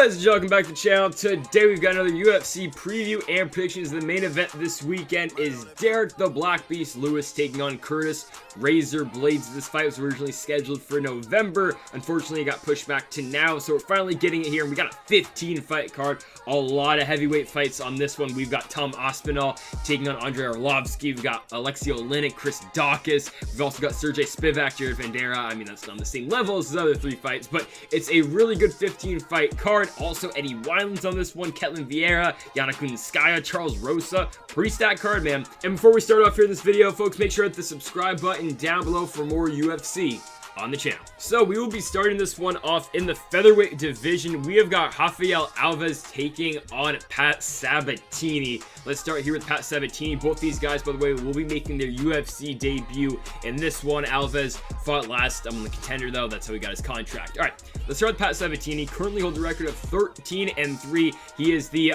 Ladies and gentlemen, welcome back to the channel. Today we've got another UFC preview and predictions. The main event this weekend is Derrick the Black Beast Lewis taking on Curtis Razor Blaydes. This fight was originally scheduled for November. Unfortunately, it got pushed back to now, so we're finally getting it here. And we got a 15 fight card. A lot of heavyweight fights on this one. We've got Tom Aspinall taking on Arlovski. We've got Oleinik, Chris Daukaus. We've also got Spivak, Vanderaa. I mean, that's not on the same level as the other three fights, but it's a really good 15 fight card. Also, Eddie Wineland's on this one, Vieira, Kunitskaya, Charles Rosa. Pretty stacked card, man. And before we start off here in this video, folks, make sure to hit the subscribe button down below for more UFC on the channel. So we will be starting this one off in the featherweight division. We have got Rafael Alves taking on Pat Sabatini. Let's start here with Pat Sabatini. Both these guys, by the way, will be making their UFC debut in this one. Alves fought last on the Contender, though. That's how he got his contract. All right, let's start with Pat Sabatini. Currently holds a record of 13-3. He is the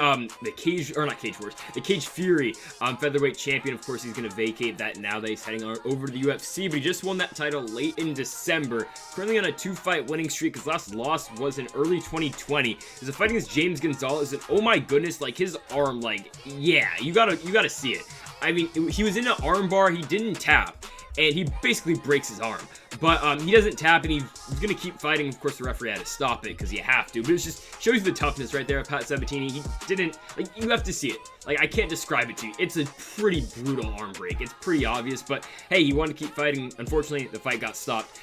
Cage Fury featherweight champion. Of course, he's going to vacate that now that he's heading over to the UFC, but he just won that title late in December. Currently on a 2-fight winning streak. His last loss was in early 2020. He was fighting against James Gonzalez, and oh my goodness, like his arm, like, yeah, you gotta see it. I mean, he was in an arm bar, he didn't tap, and he basically breaks his arm. But he doesn't tap, and he's going to keep fighting. Of course, the referee had to stop it because you have to. But it just shows you the toughness right there of Pat Sabatini. He didn't, like, you have to see it. Like, I can't describe it to you. It's a pretty brutal arm break. It's pretty obvious. But, hey, he wanted to keep fighting. Unfortunately, the fight got stopped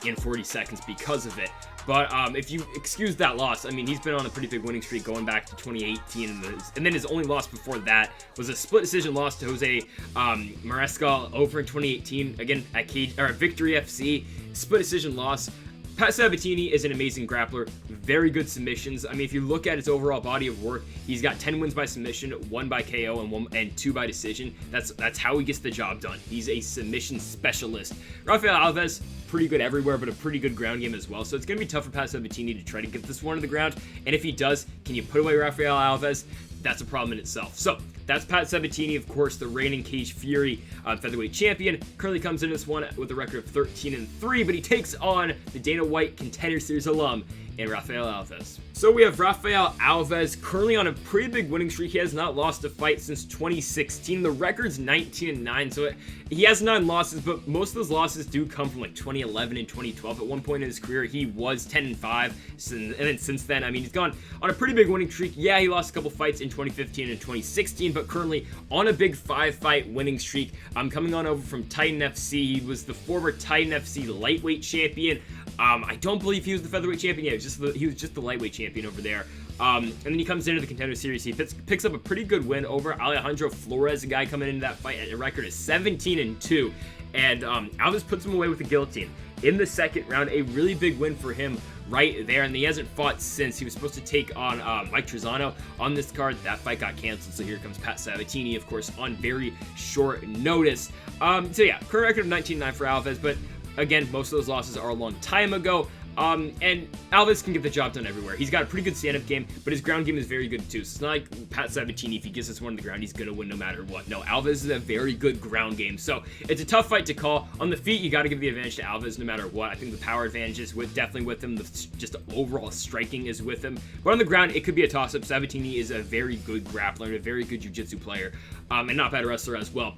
in 40 seconds because of it. But if you excuse that loss, I mean, he's been on a pretty big winning streak going back to 2018. And then his only loss before that was a split decision loss to Jose Marescal over in 2018. Again, at Victory FC. Split decision loss. Pat Sabatini is an amazing grappler, very good submissions. I mean, if you look at his overall body of work, he's got 10 wins by submission, 1 by KO, and 2 by decision. That's how he gets the job done. He's a submission specialist. Rafael Alves, pretty good everywhere, but a pretty good ground game as well. So it's going to be tough for Pat Sabatini to try to get this one to the ground. And if he does, can you put away Rafael Alves? That's a problem in itself. So that's Pat Sabatini, of course, the reigning Cage Fury featherweight champion. Currently comes into this one with a record of 13-3, but he takes on the Dana White Contender Series alum and Rafael Alves. So we have Rafael Alves currently on a pretty big winning streak. He has not lost a fight since 2016. The record's 19-9, so he has 9 losses, but most of those losses do come from like 2011 and 2012. At one point in his career, he was 10-5, and then since then, I mean, he's gone on a pretty big winning streak. Yeah, he lost a couple fights in 2015 and 2016, but currently on a big 5-fight winning streak. Coming on over from Titan FC. He was the former Titan FC lightweight champion. I don't believe he was the featherweight champion. Yeah, he was just the lightweight champion over there. And then he comes into the Contender Series. He picks up a pretty good win over Alejandro Flores, a guy coming into that fight at a record of 17-2. And Alves puts him away with the guillotine in the second round. A really big win for him right there, and he hasn't fought since. He was supposed to take on Mike Trizano on this card. That fight got canceled, so here comes Pat Sabatini, of course, on very short notice. So yeah, current record of 19-9 for Alves, but again, most of those losses are a long time ago. And Alves can get the job done everywhere. He's got a pretty good stand-up game, but his ground game is very good too. So it's not like Pat Sabatini, if he gets this one on the ground, he's going to win no matter what. No, Alves is a very good ground game. So it's a tough fight to call. On the feet, you got to give the advantage to Alves no matter what. I think the power advantage is definitely with him. Just the overall striking is with him. But on the ground, it could be a toss-up. Sabatini is a very good grappler and a very good jiu-jitsu player, and not bad wrestler as well.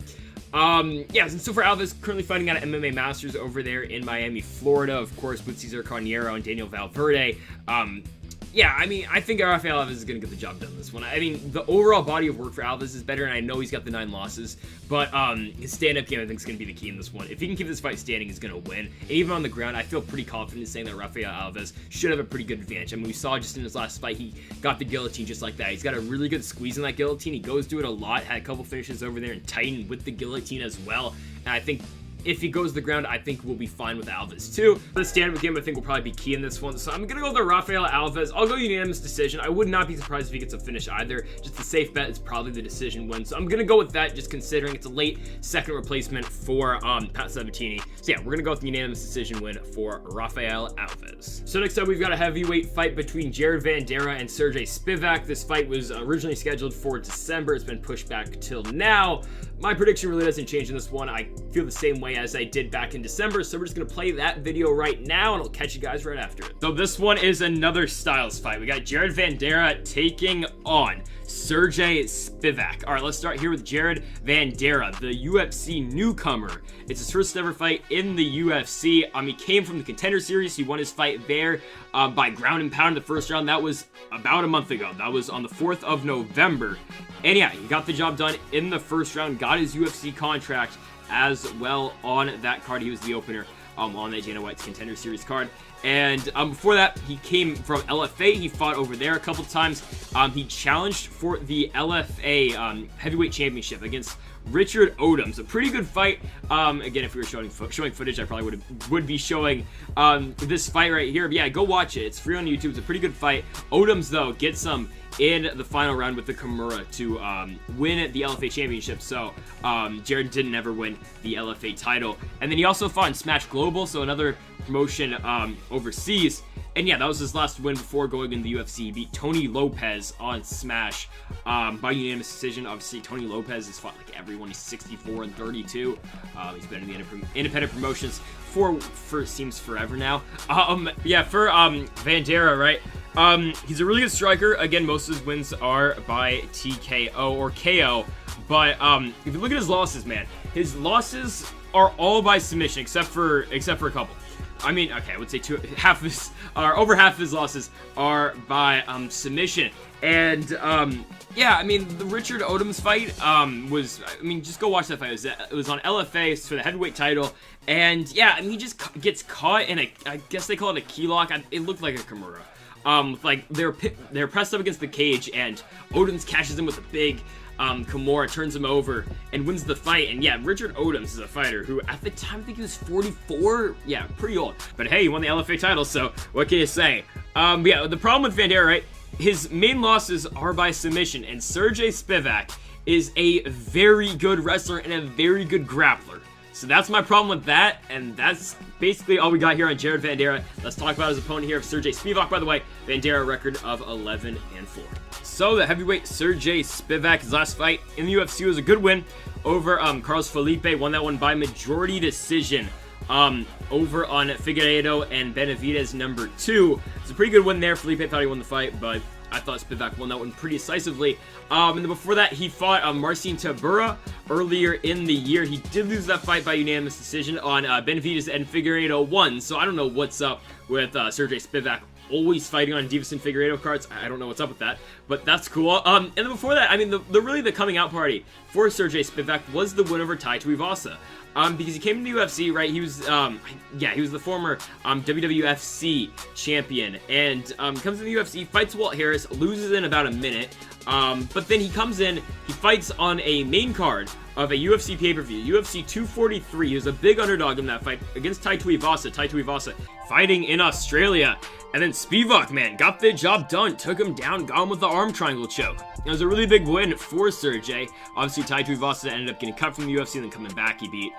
Yeah, and so for Alves, currently fighting out at MMA Masters over there in Miami, Florida, of course, with Cesar Carneiro and Daniel Valverde. Yeah, I mean, I think Rafael Alves is going to get the job done this one. I mean, the overall body of work for Alves is better, and I know he's got the 9 losses, but his stand-up game, I think, is going to be the key in this one. If he can keep this fight standing, he's going to win. And even on the ground, I feel pretty confident saying that Rafael Alves should have a pretty good advantage. I mean, we saw just in his last fight, he got the guillotine just like that. He's got a really good squeeze in that guillotine. He goes to it a lot, had a couple finishes over there and Titan with the guillotine as well. And I think if he goes to the ground, I think we'll be fine with Alves too. The stand-up game, I think, will probably be key in this one. So I'm going to go with the Rafael Alves. I'll go unanimous decision. I would not be surprised if he gets a finish either. Just a safe bet is probably the decision win. So I'm going to go with that, just considering it's a late second replacement for Pat Sabatini. So yeah, we're going to go with the unanimous decision win for Rafael Alves. So next up, we've got a heavyweight fight between Jared Vanderaa and Spivak. This fight was originally scheduled for December. It's been pushed back till now. My prediction really doesn't change in this one. I feel the same way. way as I did back in December, so we're just gonna play that video right now, and I'll catch you guys right after it. So this one is another styles fight. We got Jared Vanderaa taking on Sergey Spivak. All right, let's start here with Jared Vanderaa, the UFC newcomer. It's his first ever fight in the UFC. He came from the Contender Series. He won his fight there by ground and pound in the first round. That was about a month ago. That was on the 4th of November. And yeah, he got the job done in the first round, got his UFC contract as well on that card. He was the opener on that Dana White's Contender Series card. And before that, he came from LFA. He fought over there a couple times. He challenged for the LFA heavyweight championship against Richard Odoms. A pretty good fight. Again, if we were showing footage, I probably would be showing this fight right here. But yeah, go watch it. It's free on YouTube. It's a pretty good fight. Odoms, though, gets some in the final round with the Kimura to win the LFA championship. So Jared didn't ever win the LFA title. And then he also fought in Smash Global, so another promotion overseas. And yeah, that was his last win before going in the UFC. He beat Tony Lopez on Smash by unanimous decision. Obviously, Tony Lopez has fought like everyone. He's 64-32. He's been in the independent promotions for seems forever now. Yeah, for Vanderaa, right? He's a really good striker. Again, most of his wins are by TKO or KO. But if you look at his losses, man, his losses are all by submission, except for a couple. I mean, okay, I would say over half of his losses are by submission. And yeah, I mean, the Richard Odoms fight was, I mean, just go watch that fight. It was on LFA for the heavyweight title. And yeah, I mean, he just gets caught in I guess they call it a key lock. It looked like a Kimura. Like they're pressed up against the cage, and Odoms catches him with a big Kimura, turns him over, and wins the fight. And yeah, Richard Odoms is a fighter who, at the time, I think he was 44. Yeah, pretty old. But hey, he won the LFA title, so what can you say? Yeah, the problem with Vanderaa, right? His main losses are by submission, and Sergey Spivak is a very good wrestler and a very good grappler. So that's my problem with that, and that's basically all we got here on Jared Vanderaa. Let's talk about his opponent here of Sergey Spivak. By the way, Vanderaa record of 11-4. So the heavyweight Sergey Spivak, his last fight in the UFC was a good win over Carlos Felipe. Won that one by majority decision over on Figueiredo and Benavidez number 2. It's a pretty good win there. Felipe thought he won the fight, but I thought Spivak won that one pretty decisively. And then before that, he fought Marcin Tybura earlier in the year. He did lose that fight by unanimous decision on Benavidez and Figueiredo 1. So I don't know what's up with Sergey Spivak always fighting on Divas and Figueiredo cards. I don't know what's up with that, but that's cool. And then before that, I mean, the coming out party for Sergey Spivak was the win over Tai Tuivasa. Because he came to the UFC, right? He was, he was the former WWFC champion, and comes to the UFC, fights Walt Harris, loses in about a minute, but then he comes in, he fights on a main card of a UFC pay-per-view, UFC 243. He was a big underdog in that fight against Tai Tuivasa. Tai Tuivasa fighting in Australia. And then Spivak, man, got the job done, took him down, got him with the arm triangle choke. It was a really big win for Sergey. Obviously, Tai Tuivasa ended up getting cut from the UFC, and then coming back, he beat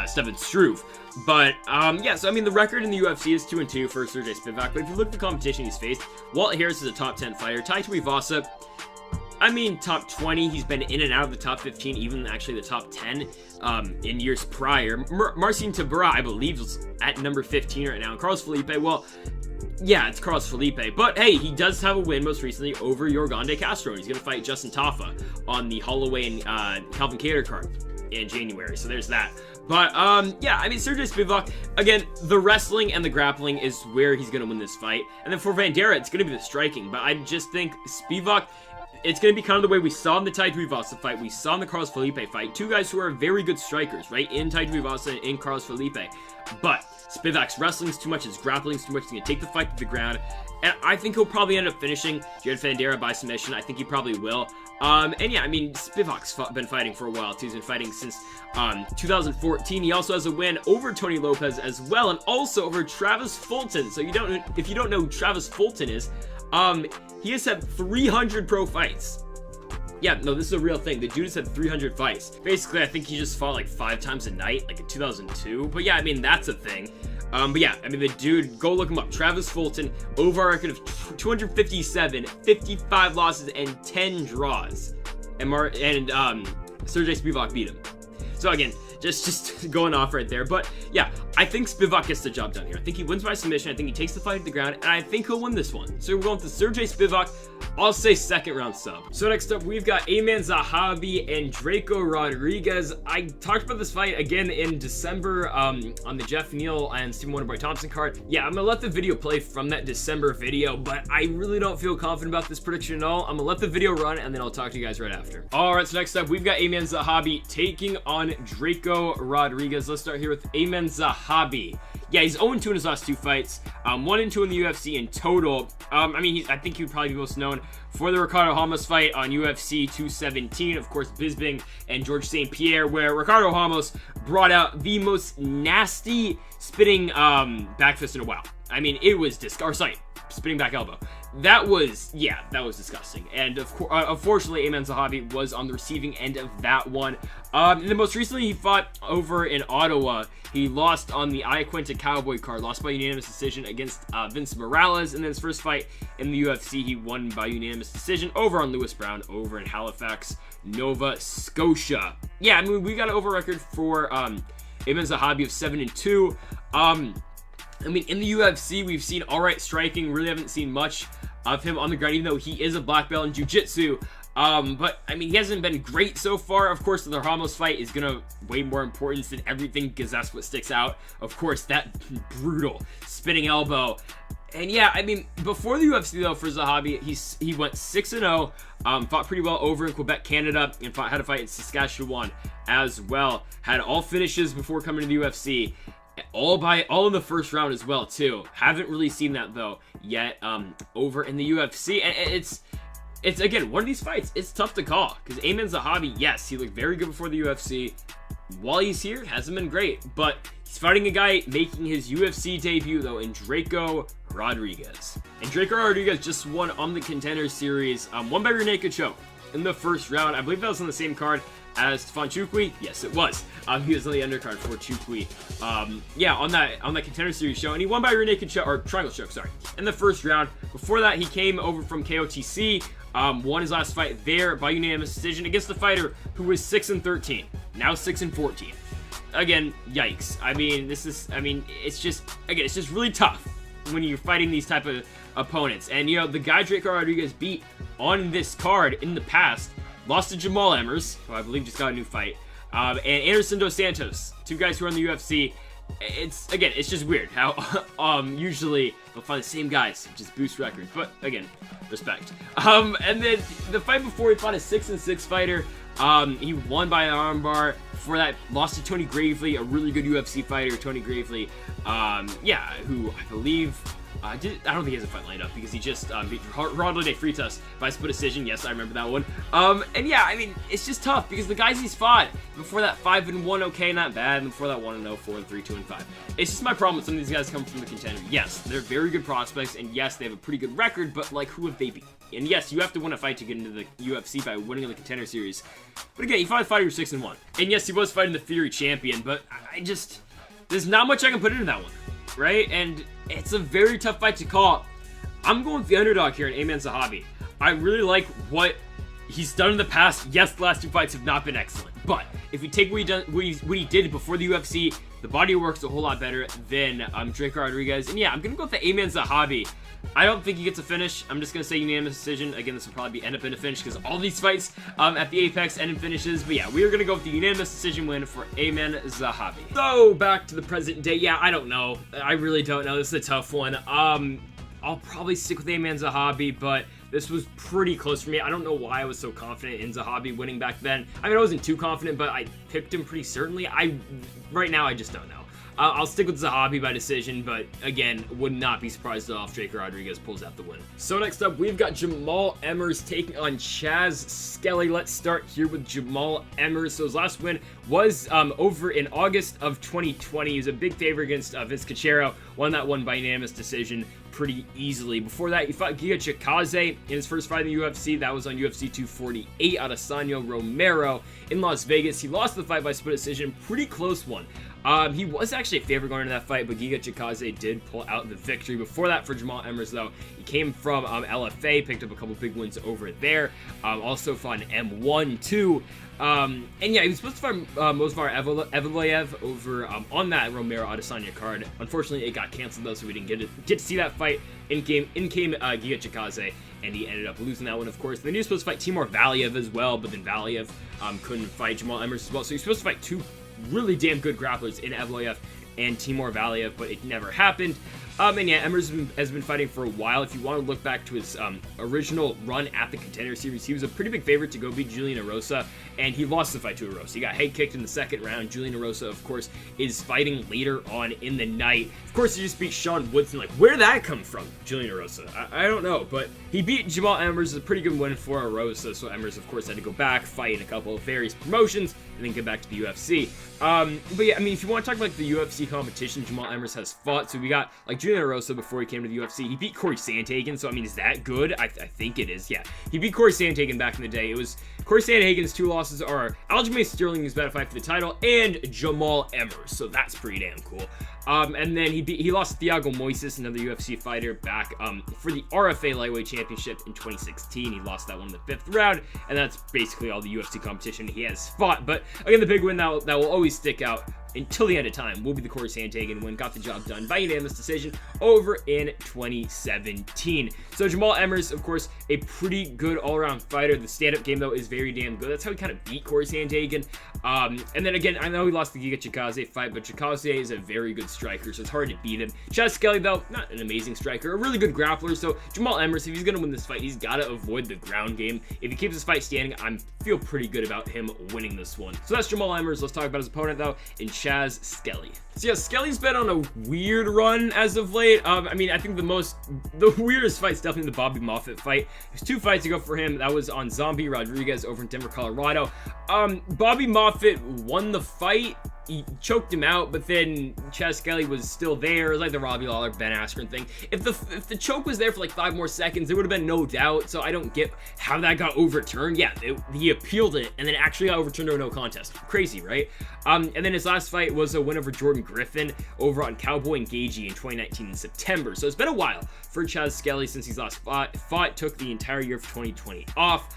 Stefan Struve. But, yeah, so, I mean, the record in the UFC is 2-2 for Sergey Spivak, but if you look at the competition he's faced, Walt Harris is a top 10 fighter. Tai Tuivasa, I mean, top 20. He's been in and out of the top 15, even actually the top 10 in years prior. Marcin Tybura, I believe, is at number 15 right now. And Carlos Felipe, well, yeah, it's Carlos Felipe. But, hey, he does have a win most recently over Yorgan De Castro. He's going to fight Justin Tafa on the Holloway and Calvin Kattar card in January. So there's that. But, yeah, I mean, Sergey Spivak, again, the wrestling and the grappling is where he's going to win this fight. And then for Vanderaa, it's going to be the striking. But I just think Spivak, it's going to be kind of the way we saw in the Tai Tuivasa fight, we saw in the Carlos Felipe fight. Two guys who are very good strikers, right? In Tai Tuivasa and in Carlos Felipe. But Spivak's wrestling's too much, his grappling's too much. He's going to take the fight to the ground. And I think he'll probably end up finishing Jared Vanderaa by submission. I think he probably will. And yeah, I mean, Spivak's been fighting for a while, too. He's been fighting since 2014. He also has a win over Tony Lopez as well, and also over Travis Fulton. So if you don't know who Travis Fulton is, he has had 300 pro fights. Yeah, no, this is a real thing. The dude has had 300 fights. Basically, I think he just fought like 5 times a night, like in 2002. But yeah, I mean, that's a thing. But yeah, I mean, the dude, go look him up. Travis Fulton, over a record of 257, 55 losses, and 10 draws. And Sergey Spivak beat him. So again, just going off right there. But yeah, I think Spivak gets the job done here. I think he wins by submission. I think he takes the fight to the ground, and I think he'll win this one. So we're going to Sergey Spivak. I'll say second round sub. So next up, we've got Zahabi and Draco Rodriguez. I talked about this fight again in December on the Jeff Neal and Stephen Wonderboy Thompson card. Yeah, I'm gonna let the video play from that December video, but I really don't feel confident about this prediction at all. I'm gonna let the video run, and then I'll talk to you guys right after. All right, so next up, we've got Zahabi taking on Draco Rodriguez. Let's start here with Zahabi. Yeah, he's 0-2 in his last 2 fights, 1-2 in the UFC in total. I mean, I think he would probably be most known for the Ricardo Ramos fight on UFC 217, of course, Bisping and George St. Pierre, where Ricardo Ramos brought out the most nasty spinning back fist in a while. I mean, it was spinning back elbow. That was disgusting. And unfortunately, Zahabi was on the receiving end of that one. And then most recently, he fought over in Ottawa. He lost on the Iaquinta Cowboy card, lost by unanimous decision against Vince Morales. And then his first fight in the UFC, he won by unanimous decision over on Lewis Brown over in Halifax, Nova Scotia. Yeah, I mean, we got an over record for Zahabi of 7-2. I mean, in the UFC, we've seen all right striking. Really haven't seen much of him on the ground, even though he is a black belt in jiu-jitsu. But, I mean, he hasn't been great so far. Of course, the Ramos fight is going to weigh more importance than everything because that's what sticks out. Of course, that brutal spinning elbow. And yeah, I mean, before the UFC, though, for Zahabi, he went 6-0, fought pretty well over in Quebec, Canada, and had a fight in Saskatchewan as well. Had all finishes before coming to the UFC. All in the first round as well, too. Haven't really seen that, though, yet over in the UFC. And it's again, one of these fights, it's tough to call. Because Zahabi, yes, he looked very good before the UFC. While he's here, hasn't been great. But he's fighting a guy making his UFC debut, though, in Draco Rodriguez. And Draco Rodriguez just won on the Contender Series, won by rear naked choke in the first round. I believe that was on the same card as Stefan Chukwi. Yes, it was. He was on the undercard for Chukwi. Yeah, on that Contender Series show, and he won by rear naked choke, or triangle choke, sorry, in the first round. Before that, he came over from KOTC, won his last fight there by unanimous decision against the fighter who was 6-13, now 6-14. Again, yikes. I mean, it's just really tough when you're fighting these type of opponents. And you know, the guy Draco Rodriguez beat on this card in the past lost to Jamal Emmers, who I believe just got a new fight, and Anderson Dos Santos, 2 guys who are in the UFC. It's just weird how usually they'll find the same guys, just boost records. But again, respect. And then the fight before, he fought a 6-6 fighter. He won by an armbar. Before that, lost to Tony Gravely, a really good UFC fighter, Tony Gravely. Yeah, who I believe. I don't think he has a fight lined up because he just beat Ronaldo de Freitas by split decision. Yes, I remember that one. And yeah, I mean, it's just tough because the guys he's fought before that 5-1, okay, not bad. And before that 1-0, 4-3, 2-5. It's just my problem with some of these guys come from the Contender. Yes, they're very good prospects, and yes, they have a pretty good record. But like, who have they beat? And yes, you have to win a fight to get into the UFC by winning in the Contender Series. But again, he fought a fighter who's 6-1, and yes, he was fighting the Fury champion. But there's not much I can put into that one. Right? And it's a very tough fight to call. I'm going with the underdog here in Zahabi. I really like what he's done in the past. Yes, the last 2 fights have not been excellent. But if you take what he did before the UFC, the body works a whole lot better than Draco Rodriguez. And yeah, I'm going to go with the Zahabi. I don't think he gets a finish. I'm just going to say unanimous decision. Again, this will probably end up in a finish because all these fights at the Apex end in finishes. But yeah, we are going to go with the unanimous decision win for Zahabi. So, back to the present day. Yeah, I don't know. I really don't know. This is a tough one. I'll probably stick with Zahabi, but this was pretty close for me. I don't know why I was so confident in Zahabi winning back then. I mean, I wasn't too confident, but I picked him pretty certainly. Right now, I just don't know. I'll stick with Zahabi by decision, but again, would not be surprised at all if Draco Rodriguez pulls out the win. So next up, we've got Jamal Emmers taking on Chaz Skelly. Let's start here with Jamal Emmers. So his last win was over in August of 2020. He was a big favorite against Vince Cachero. Won that one by unanimous decision pretty easily. Before that, he fought Giga Chikadze in his first fight in the UFC. That was on UFC 248 Adesanya Romero in Las Vegas. He lost the fight by split decision. Pretty close one. He was actually a favorite going into that fight, but Giga Chikadze did pull out the victory. Before that, for Jamal Emmers, though, he came from LFA, picked up a couple big wins over there. Also fought an M1 too. And yeah, he was supposed to fight Movsar Evloev over on that Romero Adesanya card. Unfortunately, it got canceled though, so we didn't get to see that fight. In came Giga Chikadze, and he ended up losing that one, of course. Then he was supposed to fight Timur Valiev as well, but then Valiev couldn't fight Jamal Emmers as well. So he's supposed to fight two really damn good grapplers in Evloev and Timur Valiev, but it never happened. And yeah, Emmers has been fighting for a while. If you want to look back to his original run at the Contender Series, he was a pretty big favorite to go beat Julian Erosa, and he lost the fight to Erosa. He got head kicked in the second round. Julian Erosa, of course, is fighting later on in the night. Of course, he just beat Sean Woodson. Like, where did that come from, Julian Erosa? I don't know, but he beat Jamal Emmers. It's a pretty good win for Erosa, so Emmers, of course, had to go back, fight in a couple of various promotions, and then get back to the UFC. But yeah, I mean, if you want to talk about like, the UFC competition Jamal Emmers has fought, so we got like Julian Erosa before he came to the UFC. He beat Corey Sandhagen, so I mean, is that good? I think it is, yeah. He beat Corey Sandhagen back in the day. It was Corey Sandhagen's two losses are Aljamain Sterling, who's about to fight for the title, and Jamal Emmers, so that's pretty damn cool. And then he lost Thiago Moises, another UFC fighter, back for the RFA Lightweight Championship in 2016. He lost that one in the 5th round, and that's basically all the UFC competition he has fought. But again, the big win that will always stick out until the end of time will be the Corey Sandhagen win. Got the job done by unanimous decision over in 2017. So Jamal Emmers, of course, a pretty good all-around fighter. The stand-up game, though, is very damn good. That's how he kind of beat Corey Sandhagen. And then again, I know he lost the Giga Chikadze fight, but Chikadze is a very good striker, so it's hard to beat him. Chaz Skelly, though, not an amazing striker, a really good grappler. So Jamal Emmers, if he's going to win this fight, he's got to avoid the ground game. If he keeps this fight standing, I feel pretty good about him winning this one. So that's Jamal Emmers. Let's talk about his opponent, though, in Chaz Skelly. So yeah, Skelly's been on a weird run as of late. I mean, I think the weirdest fight's definitely the Bobby Moffitt fight. There's 2 fights ago for him. That was on Zombie Rodriguez over in Denver, Colorado. Bobby Moffitt won the fight. He choked him out, but then Chaz Skelly was still there. It was like the Robbie Lawler, Ben Askren thing. If the choke was there for like 5 more seconds, there would have been no doubt. So I don't get how that got overturned. Yeah, he appealed it and then actually got overturned to a no contest. Crazy, right? And then his last fight was a win over Jordan Griffin over on Cowboy and Gagey in 2019 in September. So it's been a while for Chaz Skelly since he's last fought. Took the entire year of 2020 off.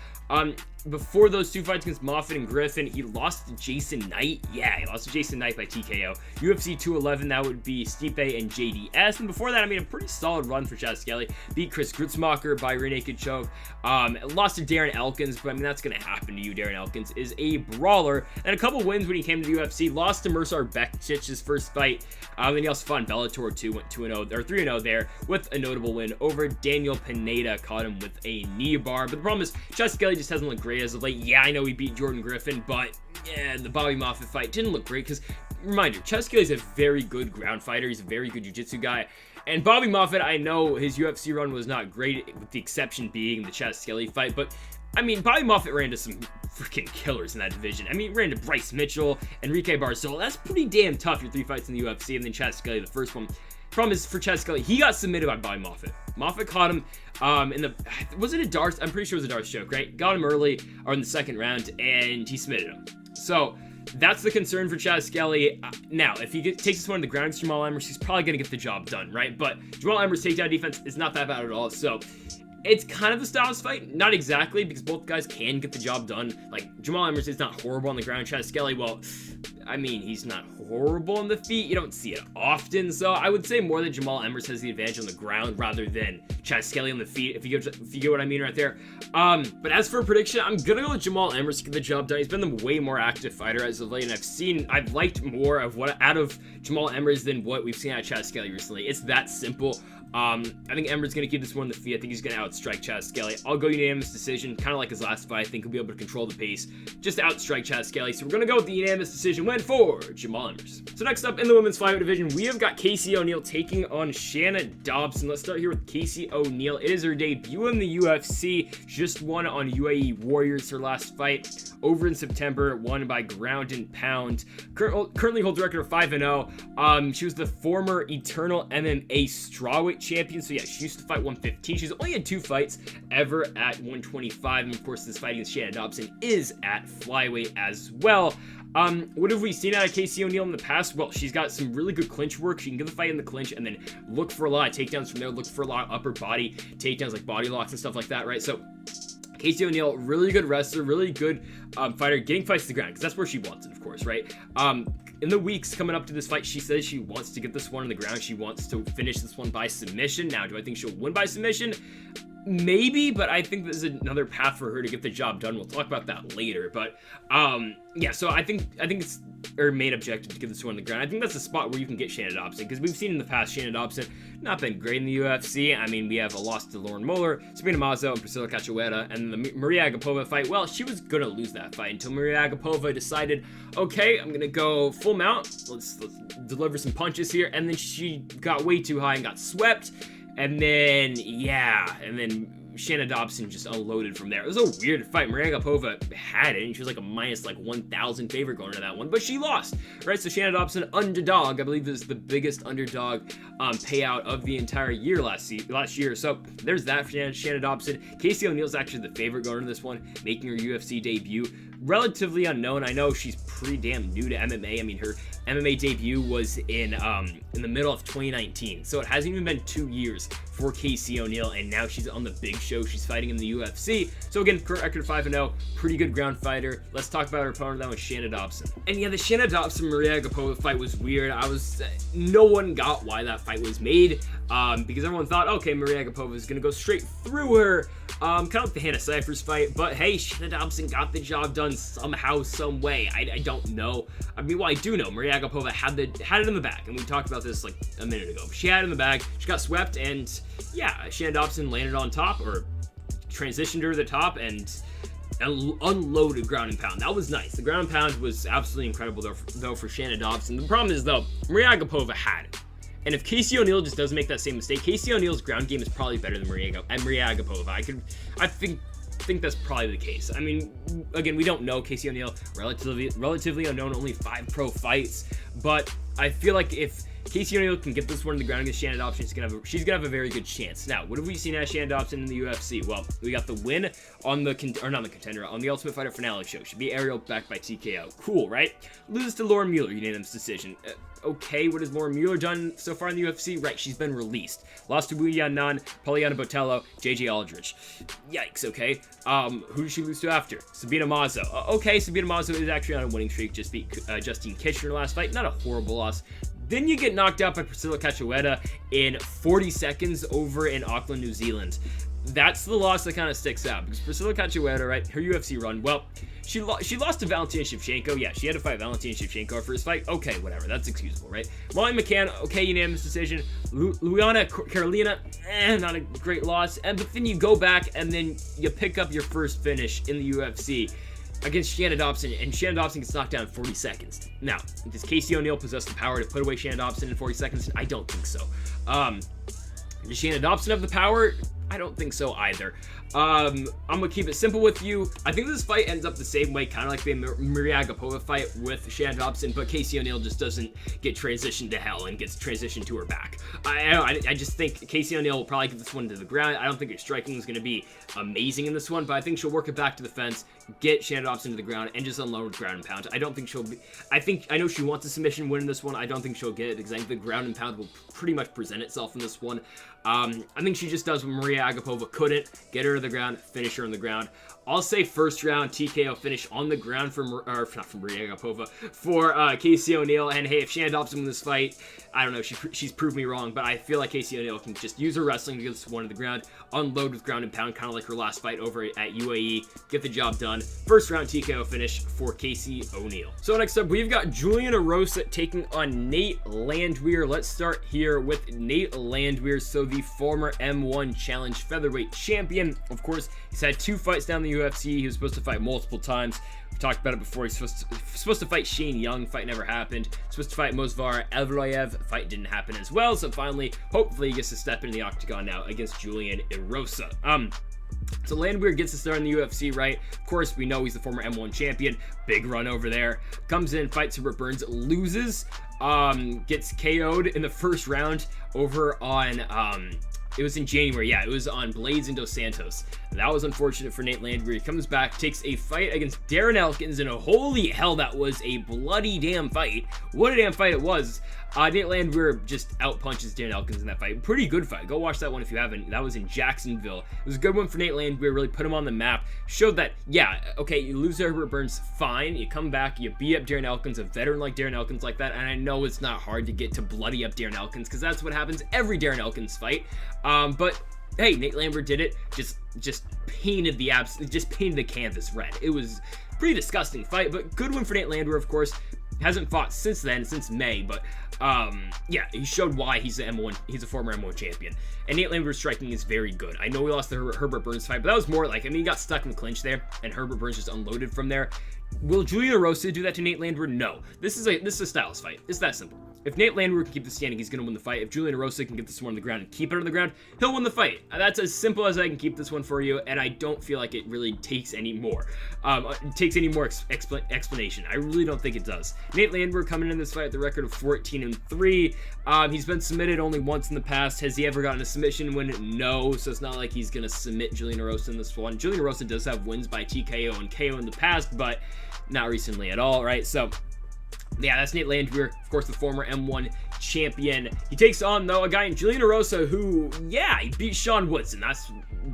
Before those 2 fights against Moffitt and Griffin, he lost to Jason Knight. Yeah, he lost to Jason Knight by TKO. UFC 211, that would be Stipe and JDS. And before that, I mean, a pretty solid run for Chaz Skelly. Beat Chris Grutzmacher by rear naked choke. Lost to Darren Elkins, but I mean, that's going to happen to you. Darren Elkins is a brawler. And a couple wins when he came to the UFC. Lost to Mirsar Bektic, his first fight. Then he also fought in Bellator 2, went 2-0, or 3-0 there, with a notable win over Daniel Pineda. Caught him with a knee bar. But the problem is, Chaz Skelly just hasn't looked great as of late. Yeah, I know he beat Jordan Griffin, but yeah, the Bobby Moffitt fight didn't look great because, reminder, Chaz Skelly is a very good ground fighter. He's a very good jiu-jitsu guy. And Bobby Moffitt, I know his UFC run was not great, with the exception being the Chaz Skelly fight, but I mean, Bobby Moffitt ran into some freaking killers in that division. I mean, ran to Bryce Mitchell, Enrique Barzola. That's pretty damn tough, your 3 fights in the UFC, and then Chaz Skelly, the first one. Problem is, for Chaz Skelly, he got submitted by Bobby Moffitt. Moffitt caught him in the, was it a Darce? I'm pretty sure it was a Darce choke, right? Got him early, or in the second round, and he submitted him. So that's the concern for Chaz Skelly. Now, if he takes this one to the ground against Jamal Emmers, he's probably going to get the job done, right? But Jamal Emmers' takedown defense is not that bad at all, so it's kind of a styles fight. Not exactly, because both guys can get the job done. Like, Jamal Emmers is not horrible on the ground. Chaz Skelly, well, I mean, he's not horrible on the feet. You don't see it often, so I would say more that Jamal Emmers has the advantage on the ground rather than Chaz Skelly on the feet, if you get what I mean right there. But as for a prediction, I'm gonna go with Jamal Emmers to get the job done. He's been the way more active fighter as of late, and I've liked more of what out of Jamal Emmers than what we've seen out of Chaz Skelly recently. It's that simple. I think Emmers gonna keep this one on the feet. I think he's gonna outstrike Chaz Skelly. I'll go unanimous decision, kind of like his last fight. I think he'll be able to control the pace, just to outstrike Chaz Skelly. So we're gonna go with the unanimous decision win for Jamal Emmers. So next up in the women's flyweight division, we have got Casey O'Neill taking on Shanna Dobson. Let's start here with Casey O'Neill. It is her debut in the UFC. Just won on UAE Warriors, her last fight over in September, won by ground and pound. Currently holds a record of 5-0. She was the former Eternal MMA strawweight champion, so yeah, she used to fight 115. She's only had 2 fights ever at 125, and of course this fight against Shanna Dobson is at flyweight as well. What have we seen out of Casey O'Neill in the past? Well, she's got some really good clinch work. She can get the fight in the clinch and then look for a lot of takedowns from there, look for a lot of upper body takedowns like body locks and stuff like that, right? So Casey O'Neill, really good wrestler, really good fighter, getting fights to the ground, because that's where she wants it, of course, right? In the weeks coming up to this fight, she says she wants to get this one on the ground. She wants to finish this one by submission. Now, do I think she'll win by submission? Maybe, but I think there's another path for her to get the job done. We'll talk about that later, but yeah, so I think it's her main objective to get this one on the ground. I think that's the spot where you can get Shanna Dobson, because we've seen in the past Shanna Dobson not been great in the UFC. I mean, we have a loss to Lauren Muller, Sabina Mazo, and Priscilla Cachoeira, and the Maria Agapova fight. Well, she was gonna lose that fight until Maria Agapova decided, okay, I'm gonna go full mount. Let's deliver some punches here, and then she got way too high and got swept. And then, yeah, and then Shanna Dobson just unloaded from there. It was a weird fight. Maria Agapova had it, and she was like a minus 1,000 favorite going into that one, but she lost, right? So Shanna Dobson, underdog, I believe this is the biggest underdog payout of the entire year last year. So there's that for Shanna Dobson. Casey O'Neill's actually the favorite going into this one, making her UFC debut. Relatively unknown. I know she's pretty damn new to MMA. I mean, her MMA debut was in the middle of 2019, so it hasn't even been 2 years for Casey O'Neill, and now she's on the big show. She's fighting in the UFC. So again, current record 5-0, pretty good ground fighter. Let's talk about her opponent. That was Shanna Dobson. And yeah, the Shanna Dobson Maria Agapova fight was weird. No one got why that fight was made, because everyone thought, okay, Maria Agapova is gonna go straight through her, kind of like the Hannah Cyphers fight. But hey, Shanna Dobson got the job done somehow, some way. I don't know. I mean, well, I do know Maria Agapova had it in the bag, and we talked about this like a minute ago. She had it in the bag. She got swept, and yeah, Shanna Dobson landed on top, or transitioned her to the top, and unloaded ground and pound. That was nice. The ground and pound was absolutely incredible though for Shanna Dobson. The problem is though, Maria Agapova had it. And if Casey O'Neill just doesn't make that same mistake, Casey O'Neill's ground game is probably better than Maria Agapova. I think that's probably the case. I mean, again, we don't know Casey O'Neill, relatively unknown, only 5 pro fights, but I feel like if Casey O'Neill can get this one on the ground against Shanna Dobson, she's gonna have a very good chance. Now, what have we seen out of Shanna Dobson in the UFC? Well, we got the win on the Ultimate Fighter finale show. She beat Ariel backed by TKO. Cool, right? Loses to Lauren Mueller, unanimous decision. Okay, what has Lauren Mueller done so far in the UFC? Right, she's been released. Lost to Wu Yan-nan, Poliana Botello, JJ Aldrich. Yikes, okay. Who did she lose to after? Sabina Mazo. Okay, Sabina Mazo is actually on a winning streak, just beat Justine Kitchener last fight. Not a horrible loss. Then you get knocked out by Priscilla Cachoeira in 40 seconds over in Auckland, New Zealand. That's the loss that kind of sticks out, because Priscilla Cachoeira, right, her UFC run, well, she lost to Valentina Shevchenko. Yeah, she had to fight Valentina Shevchenko her first fight. Okay, whatever, that's excusable, right? Molly McCann, okay, unanimous decision. Luana Carolina, not a great loss. But then you go back and then you pick up your first finish in the UFC against Shanna Dobson, and Shanna Dobson gets knocked down in 40 seconds. Now, does Casey O'Neill possess the power to put away Shanna Dobson in 40 seconds? I don't think so. Does Shanna Dobson have the power? I don't think so either. I'm gonna keep it simple with you. I think this fight ends up the same way, kind of like the Maria Agapova fight with Shanna Dobson, but Casey O'Neill just doesn't get transitioned to hell and gets transitioned to her back. I just think Casey O'Neill will probably get this one to the ground. I don't think her striking is going to be amazing in this one, but I think she'll work it back to the fence, get Shanna Dobson to the ground, and just unload with ground and pound. I don't think she'll be... I know she wants a submission win in this one. I don't think she'll get it, because I think the ground and pound will pretty much present itself in this one. I think she just does what Maria Agapova couldn't, get her to the ground, finish her on the ground. I'll say first round TKO finish on the ground for not from Maria Agapova, for Casey O'Neill. And hey, if Shanna Dobson wins this fight, I don't know, she's proved me wrong, but I feel like Casey O'Neill can just use her wrestling to get this one to the ground, unload with ground and pound, kind of like her last fight over at UAE, get the job done. First round TKO finish for Casey O'Neill. So next up, we've got Julian Erosa taking on Nate Landwehr. Let's start here with Nate Landwehr. So the former M1 Challenge featherweight champion. Of course, he's had 2 fights down the UFC. He was supposed to fight multiple times. We talked about it before. He's supposed to fight Shane Young. Fight never happened. Supposed to fight Mozvar Evloyev. Fight didn't happen as well. So finally, hopefully, he gets to step into the octagon now against Julian Erosa. So Landwehr gets to start in the UFC, right? Of course, we know he's the former M1 champion. Big run over there. Comes in, fights Robert Burns, loses. Gets KO'd in the first round over on... it was in January, yeah, it was on Blaydes and Dos Santos. That was unfortunate for Nate Landwehr. He comes back, takes a fight against Darren Elkins, and holy hell, that was a bloody damn fight. What a damn fight it was. Nate Landwehr just outpunches Darren Elkins in that fight. Pretty good fight. Go watch that one if you haven't. That was in Jacksonville. It was a good one for Nate Landwehr. Really put him on the map. Showed that, yeah, okay, you lose to Herbert Burns, fine. You come back, you beat up Darren Elkins, a veteran like Darren Elkins like that, and I know it's not hard to get to bloody up Darren Elkins, because that's what happens every Darren Elkins fight. But hey, Nate Landwehr did it. Just painted the canvas red. It was a pretty disgusting fight, but good one for Nate Landwehr, of course. Hasn't fought since then, since May, but yeah, he showed why he's a former M1 champion. And Nate Landwehr's striking is very good. I know we lost the Herbert Burns fight, but that was more like, I mean, he got stuck in the clinch there, and Herbert Burns just unloaded from there. Will Julian Erosa do that to Nate Landwehr? No. This is a styles fight. It's that simple. If Nate Landwehr can keep the standing, he's going to win the fight. If Julian Erosa can get this one on the ground and keep it on the ground, he'll win the fight. That's as simple as I can keep this one for you, and I don't feel like it really takes any more. Explanation. I really don't think it does. Nate Landwehr coming in this fight with the record of 14-3. He's been submitted only once in the past. Has he ever gotten a submission win? No, so it's not like he's going to submit Julian Erosa in this one. Julian Erosa does have wins by TKO and KO in the past, but not recently at all, right? So yeah, that's Nate Landwehr, of course, the former M1 champion. He takes on, though, a guy in Julian Erosa who, yeah, he beat Sean Woodson. That's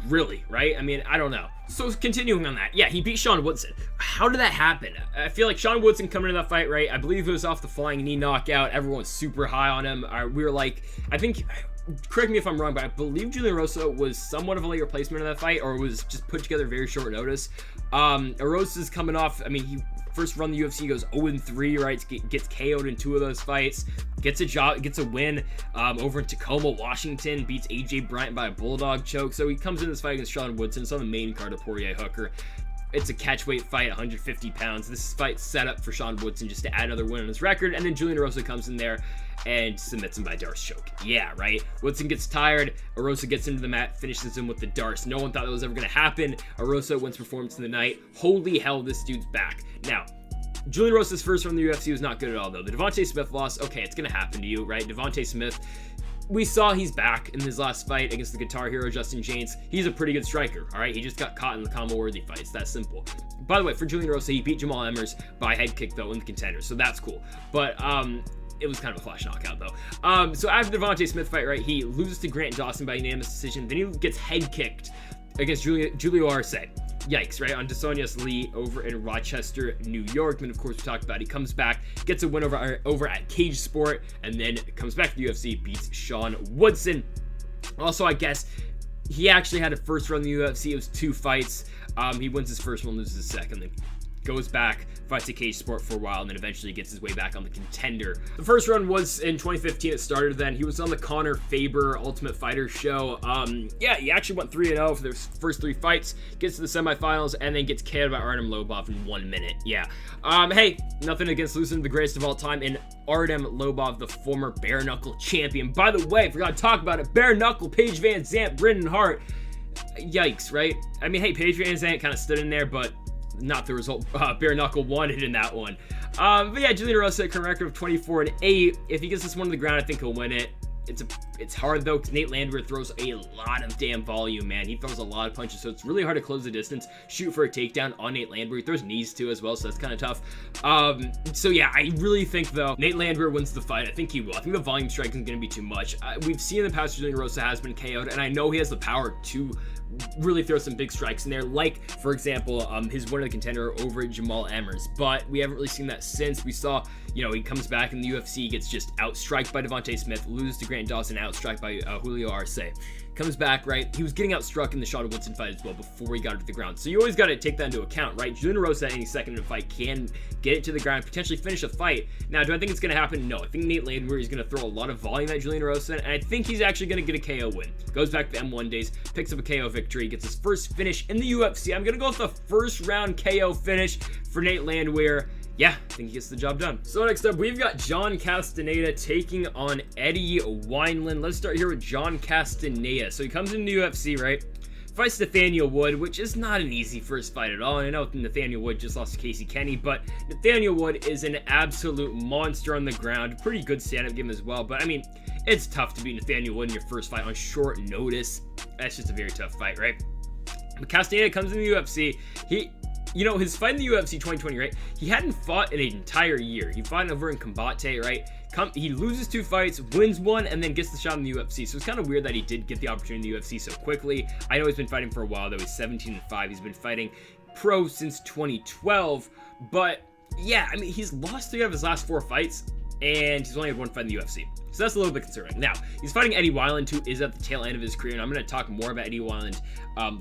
really, right? I mean, I don't know. So continuing on that, yeah, he beat Sean Woodson. How did that happen? I feel like Sean Woodson coming into that fight, right? I believe it was off the flying knee knockout. Everyone's super high on him. We were like, I think, correct me if I'm wrong, but I believe Julian Erosa was somewhat of a late replacement in that fight, or was just put together very short notice. Erosa's coming off, I mean, he first run the UFC, goes 0-3, right? Gets KO'd in 2 of those fights. Gets a win over in Tacoma, Washington. Beats AJ Bryant by a bulldog choke. So he comes in this fight against Sean Woodson. It's on the main card of Poirier Hooker. It's a catchweight fight, 150 pounds. This fight's set up for Sean Woodson just to add another win on his record. And then Julian Erosa comes in there and submits him by Darce choke. Yeah, right? Woodson gets tired. Erosa gets into the mat, finishes him with the Darce. No one thought that was ever going to happen. Erosa wins performance in the night. Holy hell, this dude's back. Now, Julian Erosa's first run in the UFC was not good at all, though. The Devontae Smith loss, okay, it's going to happen to you, right? Devontae Smith, we saw he's back in his last fight against the Guitar Hero Justin James. He's a pretty good striker, all right? He just got caught in the combo-worthy fights. That's simple. By the way, for Julian Erosa, he beat Jamal Emmers by head kick, though, in the contender, so that's cool. But it was kind of a flash knockout, though. So after the Devontae Smith fight, right, he loses to Grant Dawson by unanimous decision. Then he gets head kicked against Julio Arce. Yikes, right? On DeSonias Lee over in Rochester, New York. And of course, we talked about it. He comes back, gets a win over at Cage Sport, and then comes back to the UFC, beats Sean Woodson. Also, I guess he actually had a first run in the UFC. It was 2 fights. He wins his first one, loses his second, then goes back, fights at Cage Sport for a while, and then eventually gets his way back on the contender. The first run was in 2015. It started then. He was on the Conor Faber Ultimate Fighter show. Yeah, he actually went 3-0 for the first 3 fights, gets to the semifinals, and then gets KO'd by Artem Lobov in 1 minute. Yeah. Hey, nothing against losing to the greatest of all time in Artem Lobov, the former bare knuckle champion. By the way, forgot to talk about it. Bare knuckle, Paige Van Zandt, Brendan Hart. Yikes, right? I mean, hey, Paige Van Zandt kind of stood in there, but not the result bare knuckle wanted in that one. But yeah, Julian Erosa, current record of 24-8. If he gets this one on the ground, I think he'll win it. It's hard though, because Nate Landwehr throws a lot of damn volume, man. He throws a lot of punches, so it's really hard to close the distance, shoot for a takedown on Nate Landwehr. He throws knees too as well, so that's kind of tough. So yeah, I really think though Nate Landwehr wins the fight. I think he will. I think the volume striking is going to be too much. We've seen in the past Julian Erosa has been KO'd, and I know he has the power to really throw some big strikes in there, like for example his win of the contender over Jamal Emmers, but we haven't really seen that since. We saw, you know, he comes back in the UFC, gets just outstriked by Devontae Smith, loses to Grant Dawson, outstriked by Julio Arce. Comes back, right? He was getting outstruck in the Sean Woodson fight as well before he got it to the ground. So you always got to take that into account, right? Julian Erosa at any second in a fight can get it to the ground, potentially finish a fight. Now, do I think it's going to happen? No. I think Nate Landwehr is going to throw a lot of volume at Julian Erosa, and I think he's actually going to get a KO win. Goes back to M1 days, picks up a KO victory, gets his first finish in the UFC. I'm going to go with the first round KO finish for Nate Landwehr. Yeah, I think he gets the job done. So next up, we've got John Castaneda taking on Eddie Wineland. Let's start here with John Castaneda. So he comes into the UFC, right? Fights Nathaniel Wood, which is not an easy first fight at all. And I know Nathaniel Wood just lost to Casey Kenny, but Nathaniel Wood is an absolute monster on the ground. Pretty good stand-up game as well. But I mean, it's tough to beat Nathaniel Wood in your first fight on short notice. That's just a very tough fight, right? But Castaneda comes in the UFC. His fight in the UFC 2020, right? He hadn't fought in an entire year. He fought over in Combate, right? He loses 2 fights, wins 1, and then gets the shot in the UFC. So it's kind of weird that he did get the opportunity in the UFC so quickly. I know he's been fighting for a while, though. He's 17-5. He's been fighting pro since 2012. But yeah, I mean, he's lost 3 out of his last 4 fights, and he's only had 1 fight in the UFC. So that's a little bit concerning. Now, he's fighting Eddie Wineland, who is at the tail end of his career, and I'm going to talk more about Eddie Wineland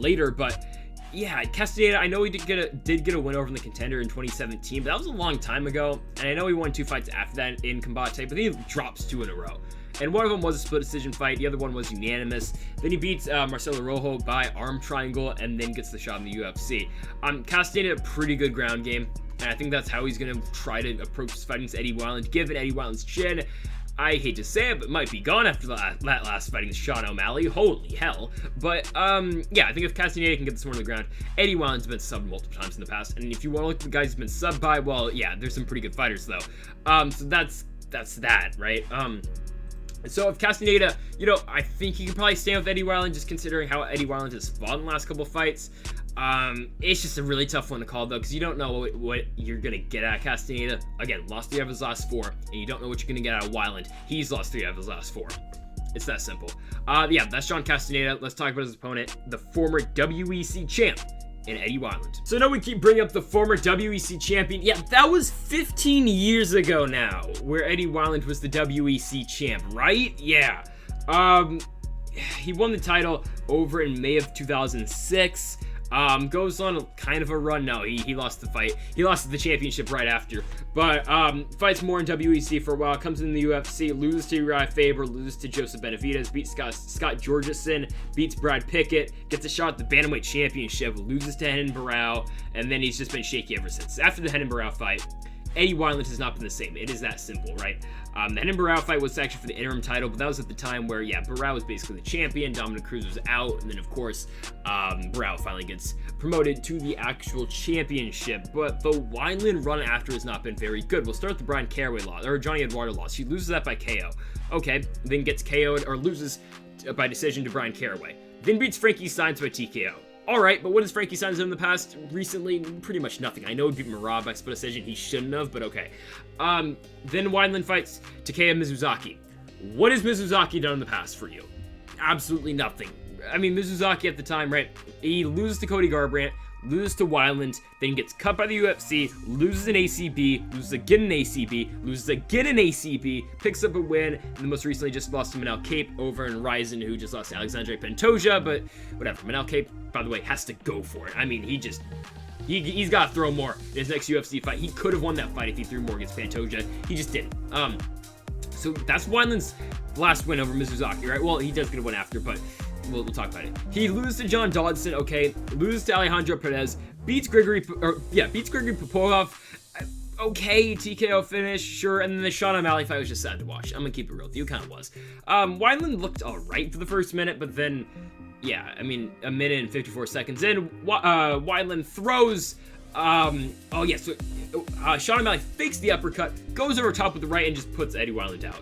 later, but yeah, Castaneda, I know he did get a win over in the Contender in 2017, but that was a long time ago, and I know he won 2 fights after that in Combate, but then he drops 2 in a row. And one of them was a split decision fight, the other one was unanimous. Then he beats Marcelo Rojo by arm triangle, and then gets the shot in the UFC. Castaneda, a pretty good ground game, and I think that's how he's going to try to approach his fight against Eddie Wineland, given Eddie Wineland's chin. I hate to say it, but might be gone after that last fight against Sean O'Malley. Holy hell. But, yeah, I think if Castaneda can get this one on the ground, Eddie Wineland's been subbed multiple times in the past. And if you want to look at the guys he's been subbed by, well, yeah, there's some pretty good fighters, though. So that's that, right? So if Castaneda, I think he can probably stand with Eddie Wineland, just considering how Eddie Wineland has fought in the last couple fights. It's just a really tough one to call, though, because you don't know what you're going to get out of Castaneda. Again, lost 3 out of his last 4, and you don't know what you're going to get out of Wineland. He's lost 3 out of his last 4. It's that simple. Yeah, that's John Castaneda. Let's talk about his opponent, the former WEC champ, in Eddie Wineland. So now we keep bringing up the former WEC champion. Yeah, that was 15 years ago now, where Eddie Wineland was the WEC champ, right? Yeah. He won the title over in May of 2006. Goes on kind of a run. No, he lost the fight. He lost the championship right after. But fights more in WEC for a while. Comes in the UFC, loses to Uriah Faber, loses to Joseph Benavidez, beats Scott Georgeson, beats Brad Pickett, gets a shot at the Bantamweight Championship, loses to Renan Barão, and then he's just been shaky ever since. After the Renan Barão fight, Eddie Wineland has not been the same. It is that simple, right? The Renan Barão fight was actually for the interim title, but that was at the time where, yeah, Barão was basically the champion, Dominic Cruz was out, and then, of course, Barão finally gets promoted to the actual championship. But the Wineland run after has not been very good. We'll start with the Brian Caraway loss, or Johnny Eduardo loss. He loses that by KO. Okay, then gets KO'd, or loses by decision to Brian Caraway. Then beats Frankie Saenz by TKO. Alright, but what has Frankie Saenz done in the past recently? Pretty much nothing. I know he beat Merab by split decision. He shouldn't have, but okay. Then Wineland fights Takeya Mizuzaki. What has Mizuzaki done in the past for you? Absolutely nothing. I mean, Mizuzaki at the time, right? He loses to Cody Garbrandt, loses to Wineland, then gets cut by the UFC, loses an ACB, loses again an ACB, loses again an ACB, picks up a win, and then most recently just lost to Manel Cape over in Ryzen, who just lost to Alexandre Pantoja, but whatever. Manel Cape, by the way, has to go for it. I mean, he's got to throw more in his next UFC fight. He could have won that fight if he threw more against Pantoja. He just didn't. So that's Wineland's last win over Mizuzaki, right? Well, he does get a win after, but we'll talk about it. He loses to John Dodson, okay, loses to Alejandro Perez, beats Grigory Popov, okay, TKO finish, sure, and then the Sean O'Malley fight was just sad to watch. I'm gonna keep it real with you, it kind of was. Wineland looked alright for the first minute, but then, yeah, I mean, a minute and 54 seconds in, Wineland throws, Sean O'Malley fakes the uppercut, goes over top with the right, and just puts Eddie Wineland out.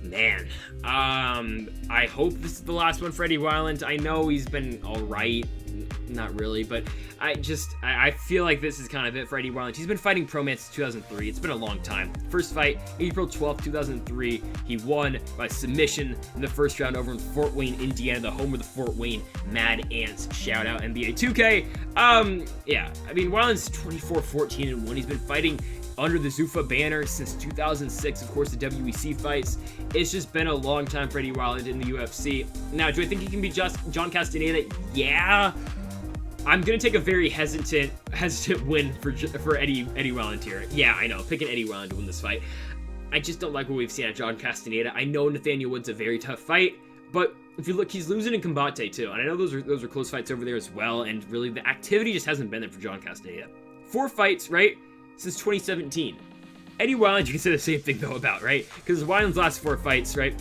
Man, I hope this is the last one for Eddie Wineland. I know he's been alright, not really, but I feel like this is kind of it for Eddie Wineland. He's been fighting pro man since 2003. It's been a long time. First fight, April 12th, 2003. He won by submission in the first round over in Fort Wayne, Indiana, the home of the Fort Wayne Mad Ants. Shout out NBA 2K. Yeah, I mean, Wineland's 24-14-1. He's been fighting under the Zuffa banner since 2006, of course, the WEC fights. It's just been a long time for Eddie Wineland in the UFC. Now, do I think he can beat John Castaneda? Yeah. I'm going to take a very hesitant win for Eddie Wineland here. Yeah, I know, picking Eddie Wineland to win this fight. I just don't like what we've seen at John Castaneda. I know Nathaniel Wood's a very tough fight, but if you look, he's losing in Combate too, and I know those are close fights over there as well, and really the activity just hasn't been there for John Castaneda. 4 fights, right? Since 2017. Eddie Wineland, you can say the same thing, though, about, right? Because Wineland's last 4 fights, right?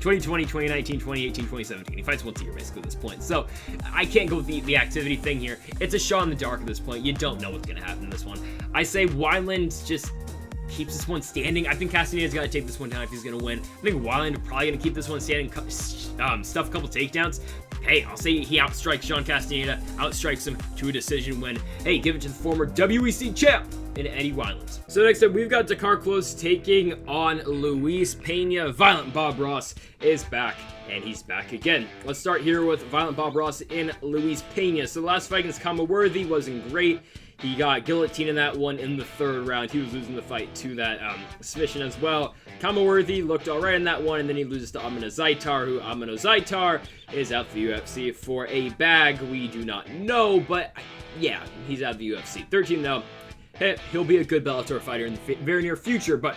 2020, 2019, 2018, 2017. He fights once a year, basically, at this point. So, I can't go with the activity thing here. It's a shot in the dark at this point. You don't know what's going to happen in this one. I say Wineland just keeps this one standing. I think Castaneda's got to take this one down if he's going to win. I think Wineland probably going to keep this one standing, stuff a couple takedowns. hey, I'll say he outstrikes John Castaneda, outstrikes him to a decision win. Hey, give it to the former WEC champ in Eddie Wineland. So next up, we've got Dakar Klose taking on Luis Pena. Violent Bob Ross is back, and he's back again. Let's start here with Violent Bob Ross in Luis Pena. So the last fight against Kamaworthy wasn't great. He got guillotine in that one in the 3rd round. He was losing the fight to that submission as well. Kamaworthy looked alright in that one, and then he loses to Amino Zaitar, who Amino Zaitar is out the UFC for a bag we do not know, but yeah, he's out of the UFC. 13-0. Hey, he'll be a good Bellator fighter in the very near future, but